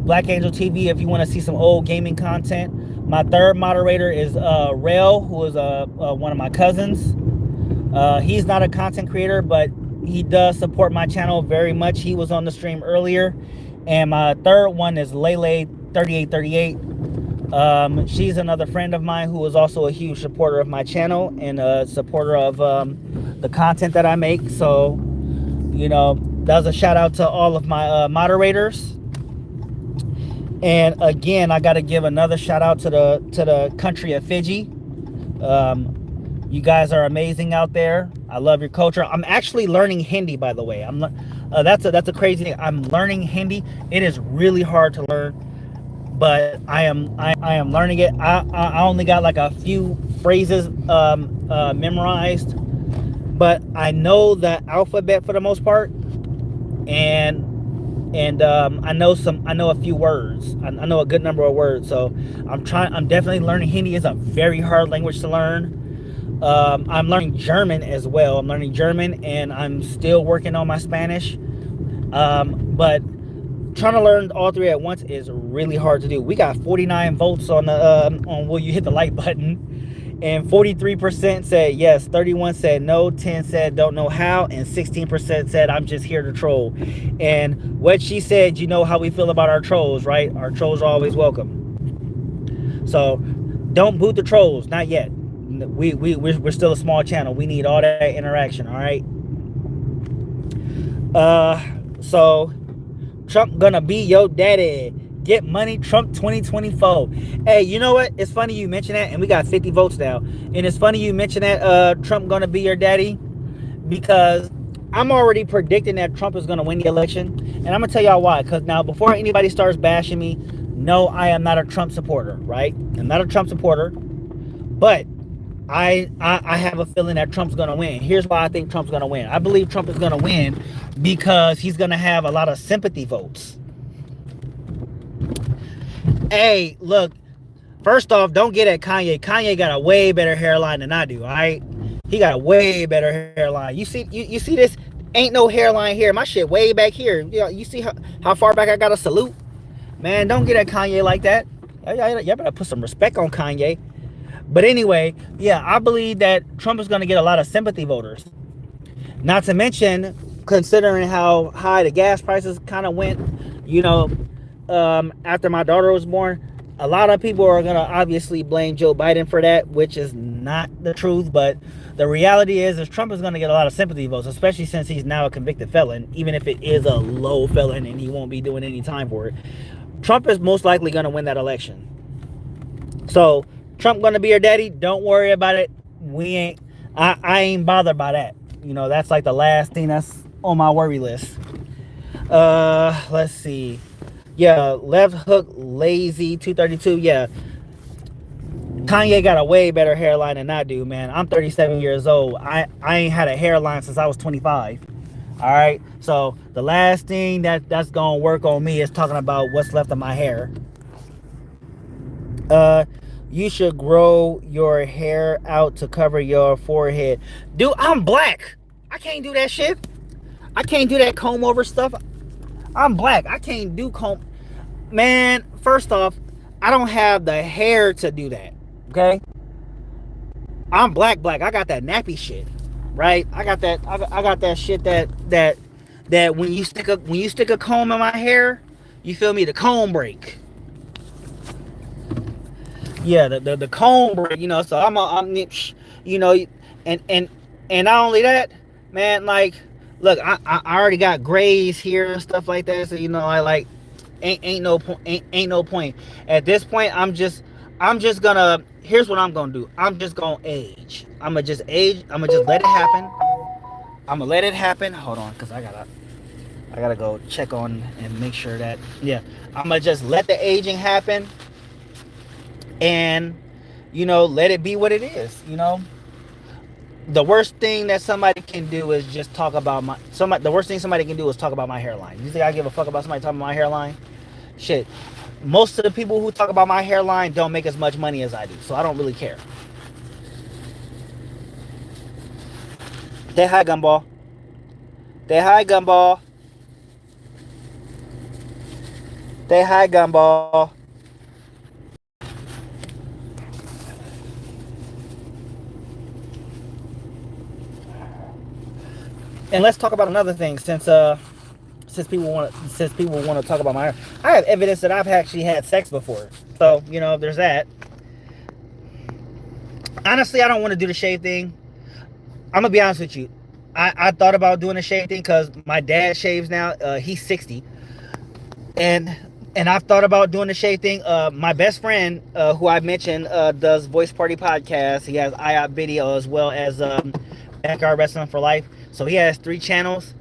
Black Angel TV if you want to see some old gaming content. My third moderator is Rail, who is one of my cousins. He's not a content creator, but he does support my channel very much. He was on the stream earlier. And my third one is Lele3838. She's another friend of mine who is also a huge supporter of my channel and a supporter of the content that I make. So, that was a shout out to all of my moderators. And again, I got to give another shout out to the country of Fiji. You guys are amazing out there. I love your culture. I'm actually learning Hindi, by the way. That's a crazy thing. I'm learning Hindi. It is really hard to learn, but I am learning it. I only got like a few phrases memorized, but I know the alphabet for the most part, and I know a few words. I know a good number of words. So I'm definitely learning Hindi. It's a very hard language to learn. I'm learning German as well. I'm learning German, and I'm still working on my Spanish. But trying to learn all three at once is really hard to do. We got 49 votes on will you hit the like button, and 43% said yes, 31 said no, 10 said don't know how, and 16% said I'm just here to troll. And what she said, you know how we feel about our trolls, right? Our trolls are always welcome. So don't boot the trolls, not yet. We're still a small channel. We need all that interaction. All right. So Trump gonna be your daddy. Get money, Trump 2024. Hey, you know what? It's funny you mention that, and we got 50 votes now. And it's funny you mention that Trump gonna be your daddy, because I'm already predicting that Trump is gonna win the election, and I'm gonna tell y'all why. Because now, before anybody starts bashing me, no, I am not a Trump supporter. Right? I'm not a Trump supporter, but I have a feeling that Trump's going to win. Here's why I think Trump's going to win. I believe Trump is going to win because he's going to have a lot of sympathy votes. Hey, look, first off, don't get at Kanye. Kanye got a way better hairline than I do, all right? He got a way better hairline. You see this? Ain't no hairline here. My shit way back here. You see how far back I got to salute? Man, don't get at Kanye like that. Y'all better put some respect on Kanye. But anyway, yeah, I believe that Trump is going to get a lot of sympathy voters. Not to mention, considering how high the gas prices kind of went, after my daughter was born, a lot of people are going to obviously blame Joe Biden for that, which is not the truth. But the reality is Trump is going to get a lot of sympathy votes, especially since he's now a convicted felon, even if it is a low felon and he won't be doing any time for it. Trump is most likely going to win that election. So Trump gonna be your daddy? Don't worry about it. I ain't bothered by that. That's like the last thing that's on my worry list. Let's see. Yeah, left hook lazy 232. Yeah. Kanye got a way better hairline than I do, man. I'm 37 years old. I ain't had a hairline since I was 25. All right. So the last thing that's gonna work on me is talking about what's left of my hair. Uh, you should grow your hair out to cover your forehead. Dude, I'm black. I can't do that shit. I can't do that comb over stuff. I'm black. I can't do comb. Man, first off, I don't have the hair to do that. Okay. I'm black. I got that nappy shit, right? I got that. I got that shit that when you stick a comb in my hair, you feel me? The comb break. Yeah, the comb break. You know, so I'm you know, and not only that, man. Like, look, I already got grays here and stuff like that. So you know, I like ain't no point. Ain't no point at this point. I'm just gonna. Here's what I'm gonna do. I'm just gonna age. I'm gonna just age. I'm gonna just let it happen. I'm gonna let it happen. Hold on, cause I gotta go check on and make sure that, yeah. I'm gonna just let the aging happen, and you know, let it be what it is. You know, the worst thing that somebody can do is just talk about the worst thing somebody can do is talk about my hairline. You think I give a fuck about somebody talking about my hairline? Shit. Most of the people who talk about my hairline don't make as much money as I do, so I don't really care. Say hi, gumball. Say hi, gumball. Say hi, gumball. And let's talk about another thing, since people want to talk about my hair. I have evidence that I've actually had sex before, so you know, there's that. Honestly, I don't want to do the shave thing. I'm gonna be honest with you. I thought about doing the shave thing because my dad shaves now. He's 60, and I've thought about doing the shave thing. My best friend, who I mentioned, does Voice Party podcast. He has IOP video as well as Backyard Wrestling for Life. So he has 3 channels.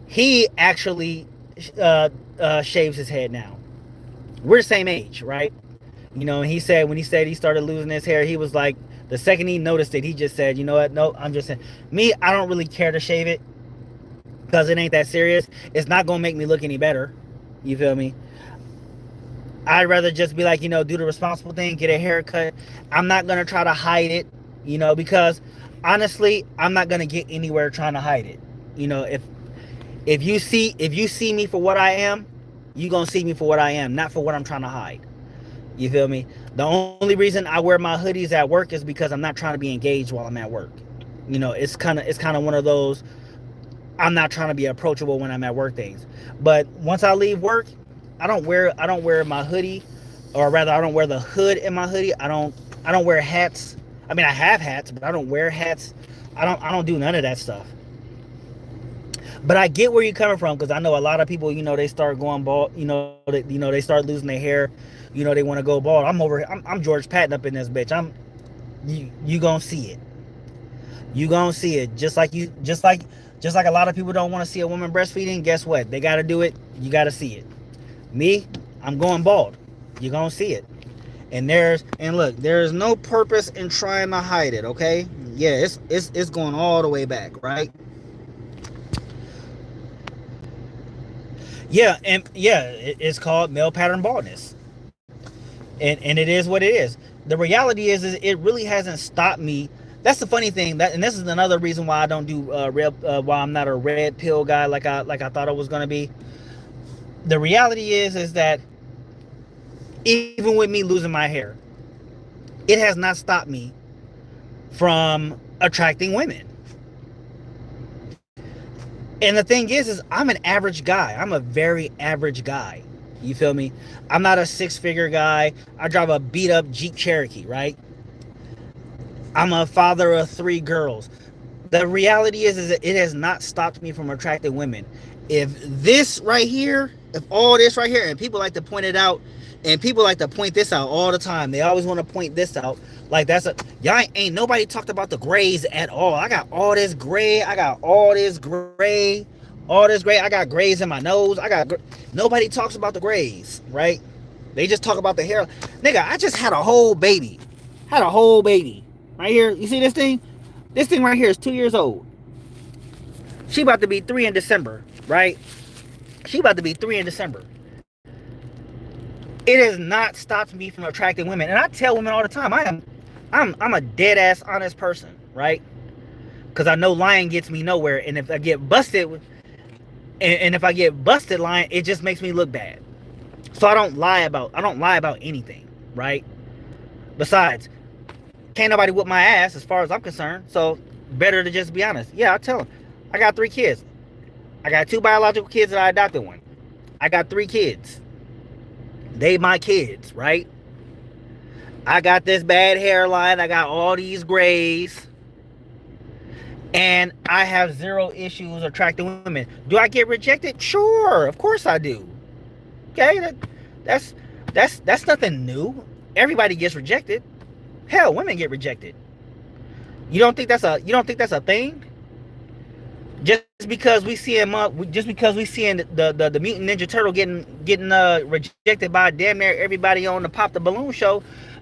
He actually shaves his head now. We're the same age, right? You know, and he said when he started losing his hair, he was like, the second he noticed it, he just said, you know what? No, I'm just saying. Me, I don't really care to shave it because it ain't that serious. It's not gonna make me look any better. You feel me? I'd rather just be like, you know, do the responsible thing, get a haircut. I'm not gonna try to hide it, you know, because honestly, I'm not gonna get anywhere trying to hide it. You know, if you see me for what I am, you gonna see me for what I am, not for what I'm trying to hide. You feel me? The only reason I wear my hoodies at work is because I'm not trying to be engaged while I'm at work. You know, it's kind of one of those, I'm not trying to be approachable when I'm at work things. But once I leave work, I don't wear my hoodie, or rather I don't wear the hood in my hoodie. I don't wear hats. I mean, I have hats, but I don't wear hats. I don't do none of that stuff. But I get where you're coming from, because I know a lot of people, you know, they start going bald, they start losing their hair, you know, they want to go bald. I'm George Patton up in this bitch. You gonna see it. You gonna see it. Just like a lot of people don't want to see a woman breastfeeding. Guess what? They gotta do it. You gotta see it. Me, I'm going bald. You're gonna see it. And look, there's no purpose in trying to hide it, okay? Yeah, it's going all the way back, right? Yeah, and yeah, it's called male pattern baldness. And it is what it is. The reality is it really hasn't stopped me. That's the funny thing, and this is another reason why I don't do why I'm not a red pill guy like I thought I was gonna be. The reality is that even with me losing my hair, it has not stopped me from attracting women. And the thing is I'm an average guy. I'm a very average guy. You feel me? I'm not a 6-figure guy. I drive a beat up Jeep Cherokee, right? I'm a father of 3 girls. The reality is that it has not stopped me from attracting women. If this right here, if all this right here, and people like to point it out, and people like to point this out all the time. They always want to point this out. Like y'all ain't nobody talked about the grays at all. I got all this gray. I got all this gray. I got grays in my nose. Nobody talks about the grays, right? They just talk about the hair. Nigga, I just had a whole baby. Had a whole baby. Right here. You see this thing? This thing right here is 2 years old. She about to be 3 in December, right? She about to be 3 in December. It has not stopped me from attracting women. And I tell women all the time, I'm a dead ass honest person, right? Because I know lying gets me nowhere. And if I get busted, and if I get busted lying, it just makes me look bad. So I don't lie about anything, right? Besides, can't nobody whip my ass as far as I'm concerned. So better to just be honest. Yeah, I tell them. I got 3 kids. I got 2 biological kids and I adopted one. I got 3 kids. They my kids, right? I got this bad hairline. I got all these grays. And I have 0 issues attracting women. Do I get rejected? Sure, of course I do. Okay, that's nothing new. Everybody gets rejected. Hell, women get rejected. You don't think that's a thing? Just because we see him just because we seeing the Mutant Ninja Turtle getting rejected by damn near everybody on the Pop the Balloon show,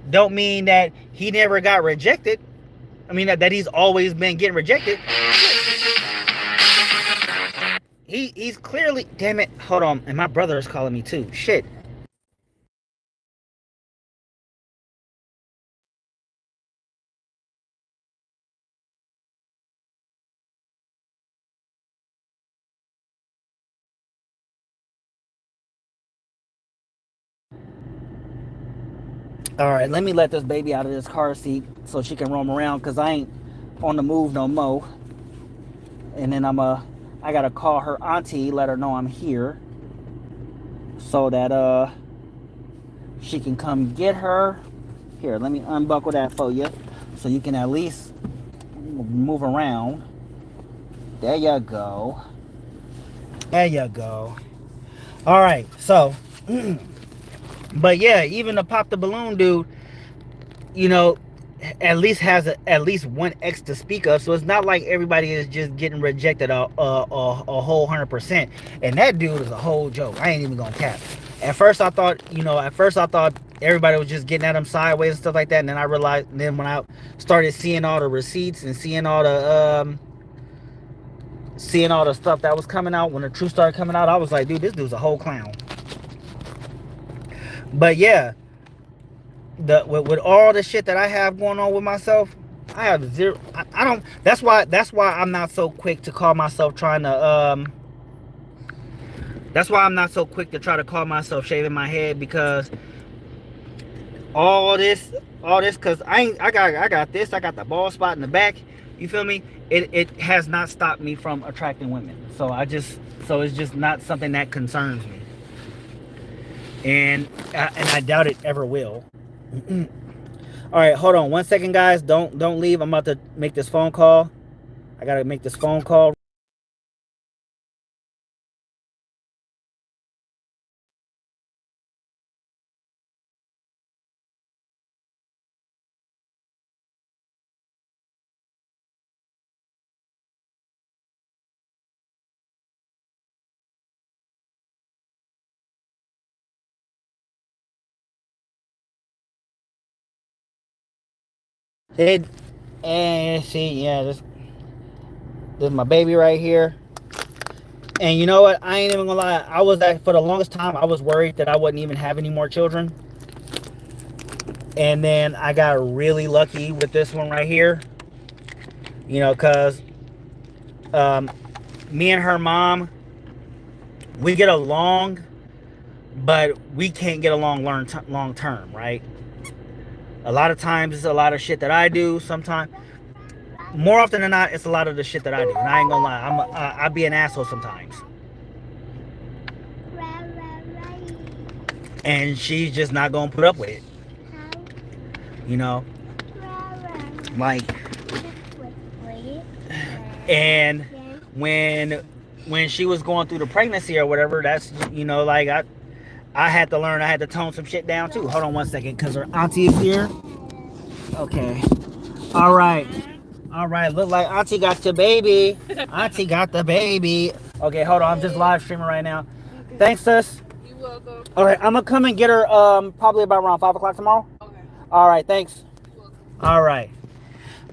don't mean that he never got rejected. I mean that he's always been getting rejected. He's clearly, damn it, hold on, and my brother is calling me too. Shit. All right, let me let this baby out of this car seat so she can roam around, because I ain't on the move no more. And then I gotta call her auntie, let her know I'm here, so that she can come get her. Here, let me unbuckle that for you, so you can at least move around. There you go. There you go. All right, so. But yeah, even the Pop the Balloon dude, you know, at least has at least one X to speak of. So it's not like everybody is just getting rejected a whole 100%. And that dude is a whole joke. I ain't even gonna cap. At first I thought everybody was just getting at him sideways and stuff like that. And then I realized, and then when I started seeing all the receipts and seeing all the stuff that was coming out, when the truth started coming out, I was like, dude, this dude's a whole clown. But yeah, with all the shit that I have going on with myself, I have 0. I don't. That's why I'm not so quick to call myself trying to. That's why I'm not so quick to try to call myself shaving my head, because all this, because I got this. I got the bald spot in the back. You feel me? It has not stopped me from attracting women. So it's just not something that concerns me. And I doubt it ever will. All right, hold on 1 second, guys. Don't leave. I'm about to make this phone call. I gotta make this phone call. And see, yeah, this is my baby right here. And you know what? I ain't even gonna lie. I was for the longest time, I was worried that I wouldn't even have any more children. And then I got really lucky with this one right here. You know, because me and her mom, we get along, but we can't get along long term, right? A lot of times it's a lot of shit that I do. Sometimes, more often than not, it's a lot of the shit that I do. And I ain't gonna lie, I be an asshole sometimes. And she's just not gonna put up with it. You know? Like, and when she was going through the pregnancy or whatever, that's, you know, like I had to learn, I had to tone some shit down too. Hold on 1 second, because her auntie is here. Okay. All right. Look like auntie got the baby. Auntie got the baby. Okay, hold on. I'm just live streaming right now. Thanks, sis. You're welcome. All right, I'm gonna come and get her probably about around 5 o'clock tomorrow. Okay. All right, thanks. You're welcome. All right.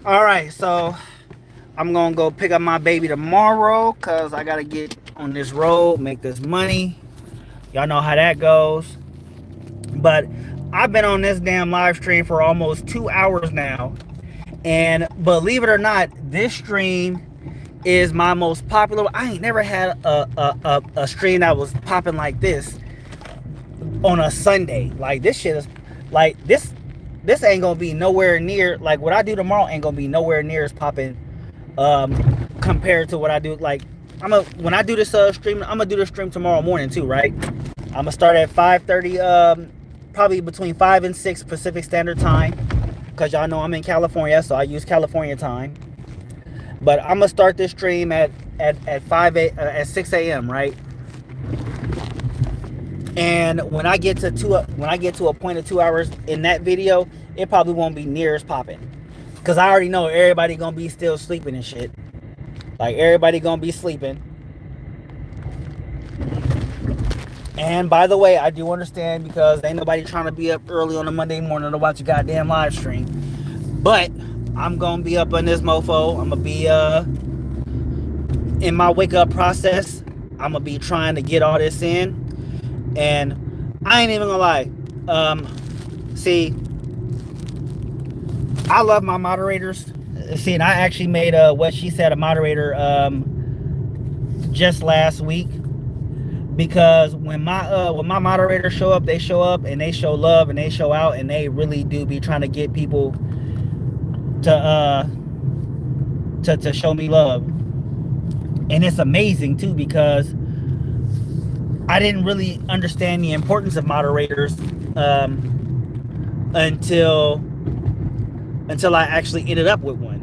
All right, so I'm gonna go pick up my baby tomorrow because I gotta get on this road, make this money. Y'all know how that goes. But I've been on this damn live stream for almost 2 hours now. And believe it or not, this stream is my most popular. I ain't never had a stream that was popping like this on a Sunday. Like this shit is like this ain't gonna be nowhere near like what I do tomorrow ain't gonna be nowhere near as popping compared to what I do. Like when I do this stream, I'm gonna do the stream tomorrow morning too, right? I'm gonna start at 5:30, probably between 5 and 6 Pacific Standard Time, because y'all know I'm in California, so I use California time. But I'm gonna start this stream at 6 a.m. right? And when I get to a point of 2 hours in that video, it probably won't be near as popping, because I already know everybody gonna be still sleeping and shit. Like everybody gonna be sleeping. And by the way, I do understand, because ain't nobody trying to be up early on a Monday morning to watch a goddamn live stream. But I'm gonna be up on this mofo. I'm gonna be in my wake up process. I'm gonna be trying to get all this in. And I ain't even gonna lie. See, I love my moderators. See, and I actually made what she said a moderator just last week, because when my moderators show up, they show up and they show love and they show out, and they really do be trying to get people to show me love. And it's amazing too, because I didn't really understand the importance of moderators until I actually ended up with one.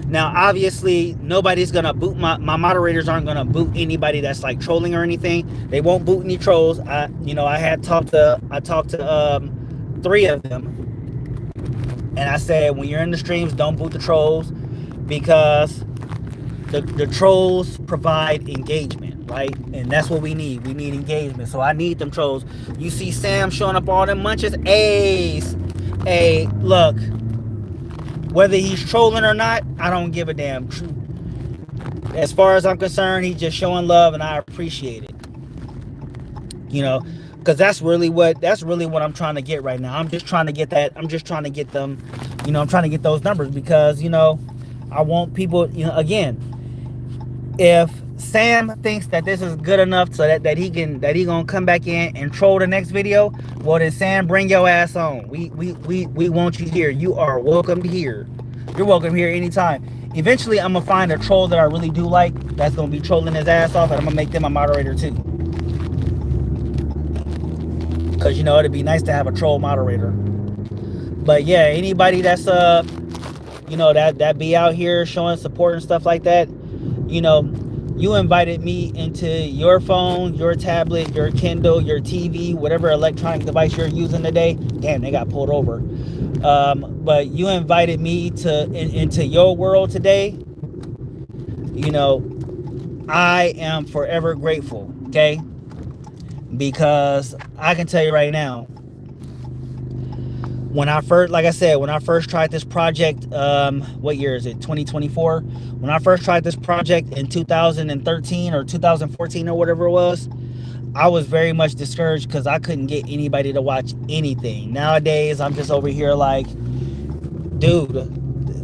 Now, obviously, nobody's gonna boot my moderators aren't gonna boot anybody that's like trolling or anything. They won't boot any trolls. I talked to 3 of them, and I said, when you're in the streams, don't boot the trolls, because the trolls provide engagement, right? And that's what we need. We need engagement. So I need them trolls. You see Sam showing up all them munches. Hey, look. Whether he's trolling or not, I don't give a damn. As far as I'm concerned, he's just showing love, and I appreciate it. Because that's really what I'm trying to get right now. I'm just trying to get that. I'm just trying to get them. I'm trying to get those numbers, because I want people. Again, if Sam thinks that this is good enough so that he gonna come back in and troll the next video, well then, Sam, bring your ass on. We want you here. You are welcome here. You're welcome here anytime. Eventually, I'm gonna find a troll that I really do like, that's gonna be trolling his ass off, and I'm gonna make them a moderator too. Because it'd be nice to have a troll moderator. But yeah, anybody that's that be out here showing support and stuff like that, you invited me into your phone, your tablet, your Kindle, your TV, whatever electronic device you're using today. Damn, they got pulled over. But you invited me into your world today. I am forever grateful, okay? Because I can tell you right now, when I first tried this project, what year is it? 2024. When I first tried this project in 2013 or 2014 or whatever it was, I was very much discouraged because I couldn't get anybody to watch anything. Nowadays, I'm just over here like, dude,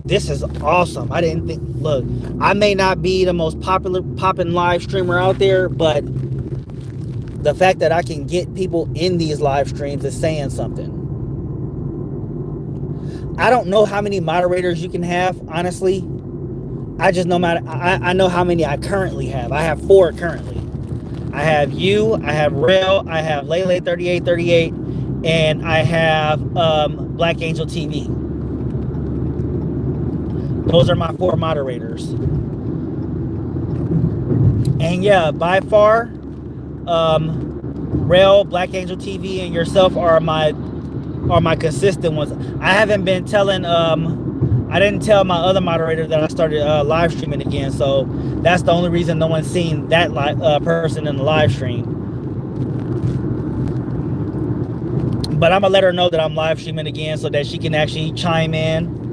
this is awesome. I didn't think, look, I may not be the most popping live streamer out there, but the fact that I can get people in these live streams is saying something. I don't know how many moderators you can have, honestly. I just know I know how many I currently have. I have 4 currently. I have you, I have Rail, I have Lele3838, and I have Black Angel TV. Those are my 4 moderators. And yeah, by far, Rail, Black Angel TV, and yourself are my consistent ones. I haven't been telling I didn't tell my other moderator that I started live streaming again, so that's the only reason no one's seen that person in the live stream. But I'm gonna let her know that I'm live streaming again so that she can actually chime in.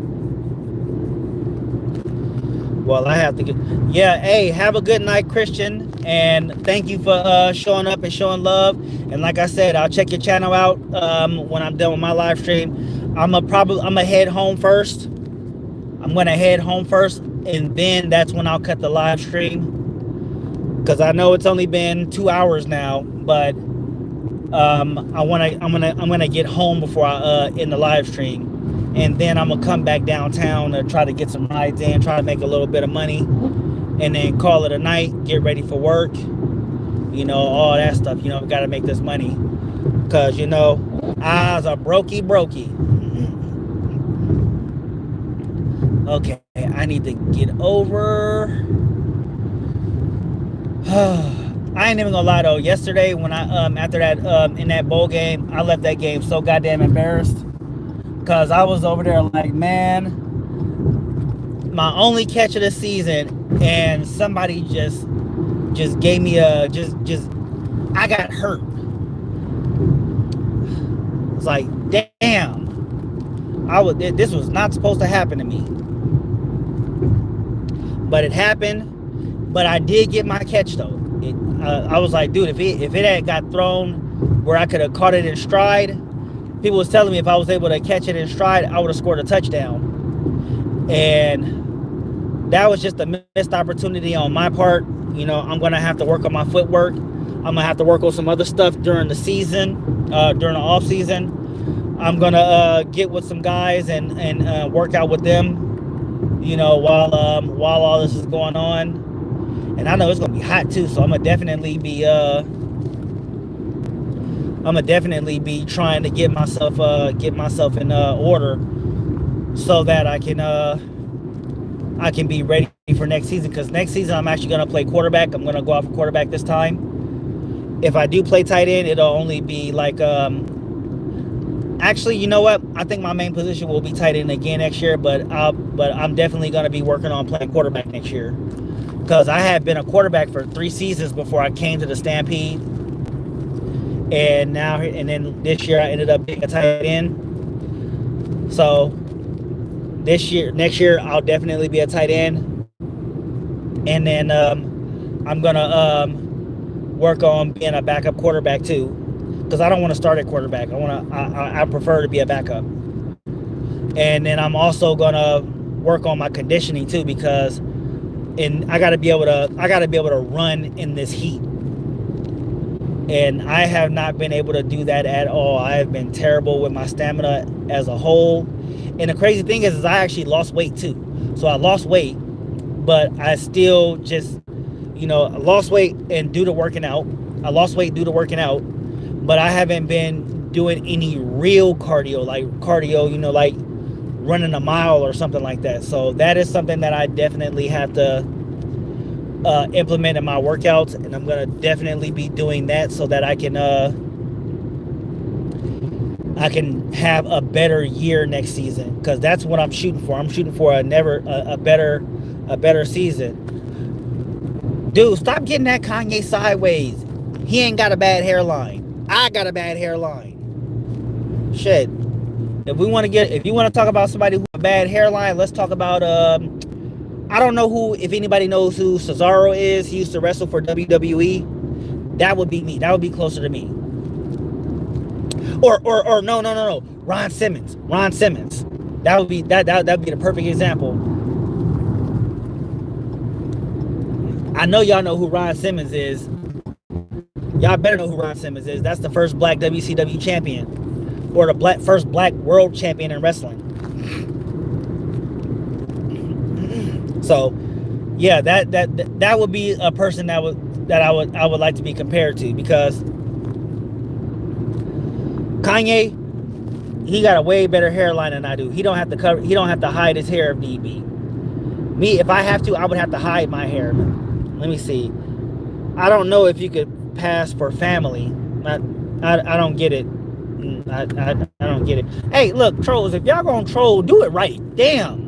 Well, I have to get. Yeah, hey, have a good night, Christian, and thank you for showing up and showing love. And like I said, I'll check your channel out when I'm done with my live stream. I'm gonna head home first. I'm gonna head home first, and then that's when I'll cut the live stream. Because I know it's only been 2 hours now, but I'm gonna get home before I end the live stream. And then I'm gonna come back downtown to try to get some rides in, try to make a little bit of money, and then call it a night, get ready for work, you know, all that stuff. You know, gotta make this money, because you know, eyes are brokey. Okay, I need to get over. I ain't even gonna lie though, yesterday when I after that in that bowl game, I left that game so goddamn embarrassed. Cause I was over there like, man, my only catch of the season, and somebody just gave me a I got hurt. It's like, damn, this was not supposed to happen to me, but it happened. But I did get my catch though. I was like, dude, if it had got thrown where I could have caught it in stride. People was telling me if I was able to catch it in stride, I would have scored a touchdown. And that was just a missed opportunity on my part. You know, I'm going to have to work on my footwork. I'm going to have to work on some other stuff during the season, during the off season. I'm going to get with some guys and work out with them, you know, while all this is going on. And I know it's going to be hot too, so I'm going to definitely be trying to get myself in order so that I can be ready for next season. Because next season I'm actually going to play quarterback. I'm going to go off a quarterback this time. If I do play tight end, it'll only be like actually, you know what? I think my main position will be tight end again next year. But I'm definitely going to be working on playing quarterback next year, because I have been a quarterback for 3 seasons before I came to the Stampede. And then this year I ended up being a tight end. So next year I'll definitely be a tight end. And then I'm gonna work on being a backup quarterback too, because I don't want to start at quarterback. I prefer to be a backup. And then I'm also gonna work on my conditioning too, because I gotta be able to run in this heat. And I have not been able to do that at all. I have been terrible with my stamina as a whole. And the crazy thing is I actually lost weight too. So I lost weight, but I still just, you know, lost weight due to working out. But I haven't been doing any real cardio, you know, like running a mile or something like that. So that is something that I definitely have to implement in my workouts, and I'm gonna definitely be doing that so that I can have a better year next season, because that's what I'm shooting for. I'm shooting for a better season. Dude, stop getting that Kanye sideways. He ain't got a bad hairline. I got a bad hairline. Shit. If you want to talk about somebody who has a bad hairline, let's talk about I don't know if anybody knows who Cesaro is. He used to wrestle for WWE. That would be me. That would be closer to me. Or no. Ron Simmons. That would be the perfect example. I know y'all know who Ron Simmons is. Y'all better know who Ron Simmons is. That's the first black WCW champion, or the first black world champion in wrestling. So, yeah, that would be a person that I would like to be compared to, because Kanye, he got a way better hairline than I do. He don't have to hide his hair if need be. Me, if I have to, I would have to hide my hair. Let me see. I don't know if you could pass for family. I don't get it. I don't get it. Hey, look, trolls, if y'all gonna troll, do it right. Damn.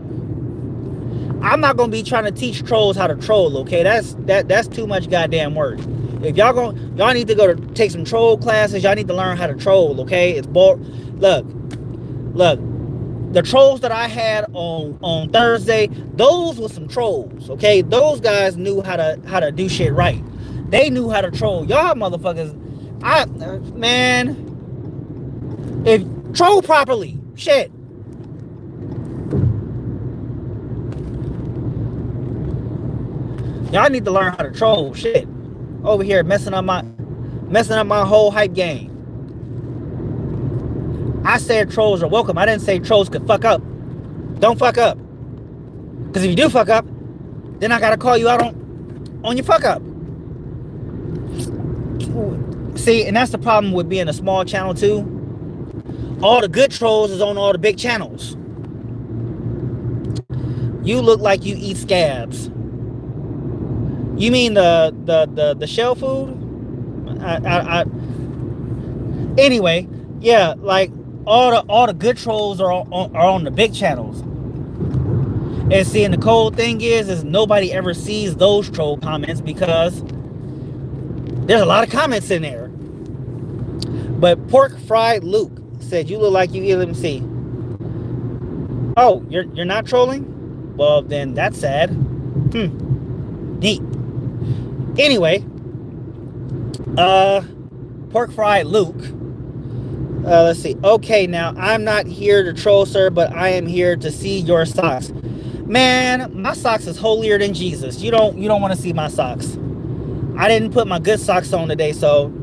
I'm not gonna be trying to teach trolls how to troll, okay? That's too much goddamn work. If y'all need to go to take some troll classes. Y'all need to learn how to troll. Okay, it's look. The trolls that I had on Thursday, those were some trolls. Okay, those guys knew how to do shit right. They knew how to troll. Y'all motherfuckers, man, if troll properly, shit. Y'all need to learn how to troll shit. Over here messing up my whole hype game. I said trolls are welcome. I didn't say trolls could fuck up. Don't fuck up. Because if you do fuck up, then I gotta call you out on your fuck up. See, and that's the problem with being a small channel too. All the good trolls is on all the big channels. You look like you eat scabs. You mean the shell food? Anyway, yeah, like all the good trolls are on the big channels. And see, and the cold thing is nobody ever sees those troll comments because there's a lot of comments in there. But Pork Fried Luke said, "You look like you eat." Let me see. Oh, you're not trolling? Well, then that's sad. Neat. Anyway, Pork Fried Luke. Let's see. Okay, now I'm not here to troll, sir, but I am here to see your socks. Man, my socks is holier than Jesus. You don't want to see my socks. I didn't put my good socks on today, so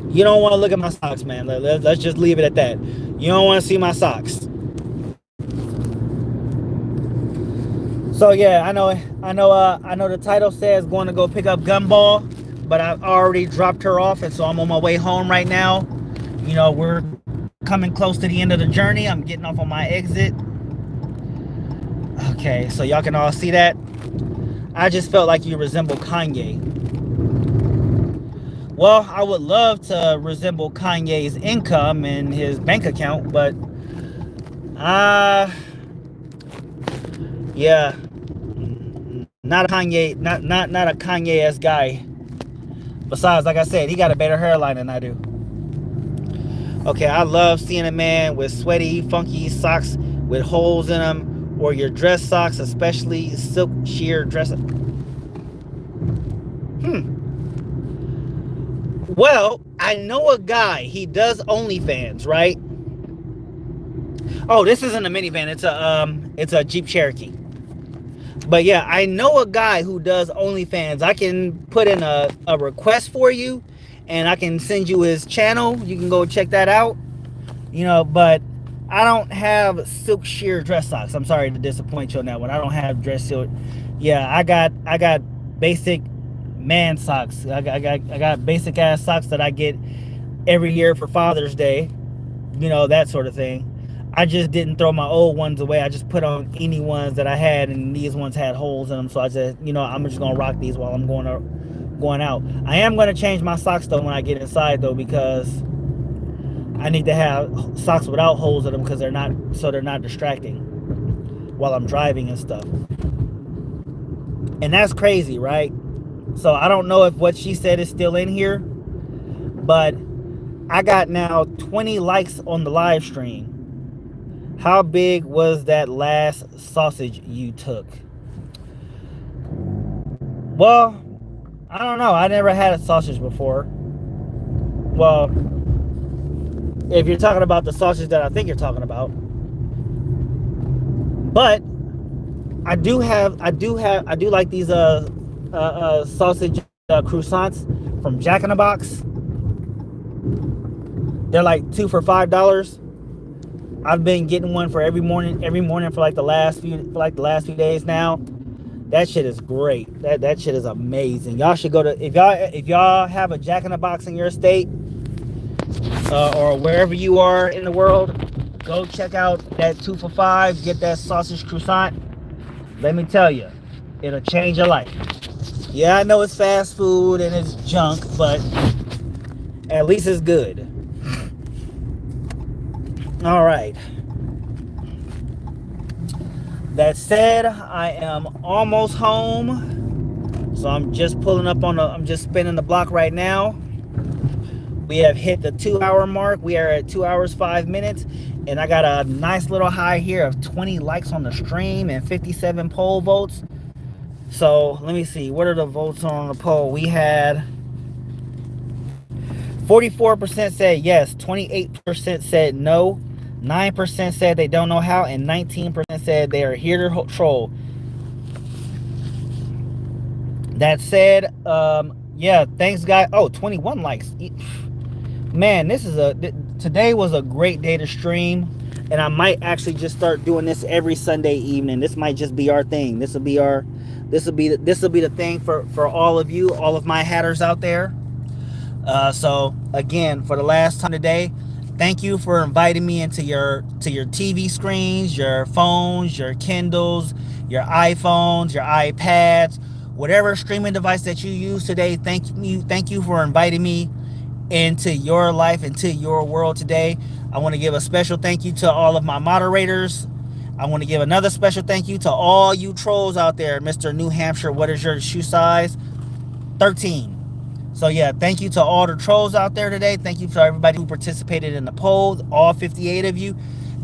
you don't want to look at my socks, man. Let's just leave it at that. You don't want to see my socks. So yeah, I know the title says going to go pick up Gumball, but I've already dropped her off, and so I'm on my way home right now. You know, we're coming close to the end of the journey. I'm getting off on my exit. Okay, so y'all can all see that. I just felt like you resemble Kanye. Well, I would love to resemble Kanye's income and his bank account, but yeah, not a Kanye-esque guy. Besides, like I said, he got a better hairline than I do. Okay, I love seeing a man with sweaty, funky socks with holes in them, or your dress socks, especially silk sheer dress. Well, I know a guy. He does OnlyFans, right? Oh, this isn't a minivan. It's a Jeep Cherokee. But yeah, I know a guy who does OnlyFans. I can put in a request for you, and I can send you his channel. You can go check that out. You know, but I don't have silk sheer dress socks. I'm sorry to disappoint you on that one. I don't have dress silk. Yeah, I got basic man socks. I got basic ass socks that I get every year for Father's Day. You know, that sort of thing. I just didn't throw my old ones away. I just put on any ones that I had, and these ones had holes in them. So I said, you know, I'm just gonna rock these while I'm going out. I am gonna change my socks though when I get inside though, because I need to have socks without holes in them because they're not distracting while I'm driving and stuff. And that's crazy, right? So I don't know if what she said is still in here, but I got now 20 likes on the live stream. How big was that last sausage you took? Well, I don't know. I never had a sausage before. Well, if you're talking about the sausage that I think you're talking about. But I do like these sausage croissants from Jack in the Box. They're like 2 for $5. I've been getting one for every morning for like the last few days now. That shit is great. That shit is amazing. Y'all should go to, if y'all have a Jack in the Box in your state, or wherever you are in the world, go check out that 2 for $5. Get that sausage croissant. Let me tell you, it'll change your life. Yeah, I know it's fast food and it's junk, but at least it's good. All right. That said, I am almost home. So I'm just pulling up on I'm just spinning the block right now. We have hit the 2-hour mark. We are at 2 hours 5 minutes, and I got a nice little high here of 20 likes on the stream and 57 poll votes. So let me see, what are the votes on the poll? We had 44% said yes, 28% said no, 9% said they don't know how, and 19% said they are here to troll. That said, yeah, thanks guys. Oh, 21 likes. Man, today was a great day to stream, and I might actually just start doing this every Sunday evening. This might just be our thing. This will be the thing for all of you, all of my hatters out there. So again, for the last time today, thank you for inviting me into your TV screens, your phones, your Kindles, your iPhones, your iPads, whatever streaming device that you use today. Thank you for inviting me into your life, into your world today. I want to give a special thank you to all of my moderators. I want to give another special thank you to all you trolls out there. Mr. New Hampshire, what is your shoe size? 13. So yeah, thank you to all the trolls out there today. Thank you to everybody who participated in the poll, all 58 of you.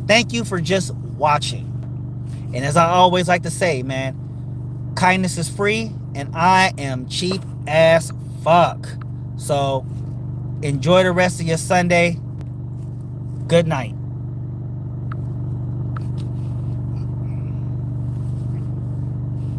Thank you for just watching. And as I always like to say, man, kindness is free, and I am cheap as fuck. So enjoy the rest of your Sunday. Good night.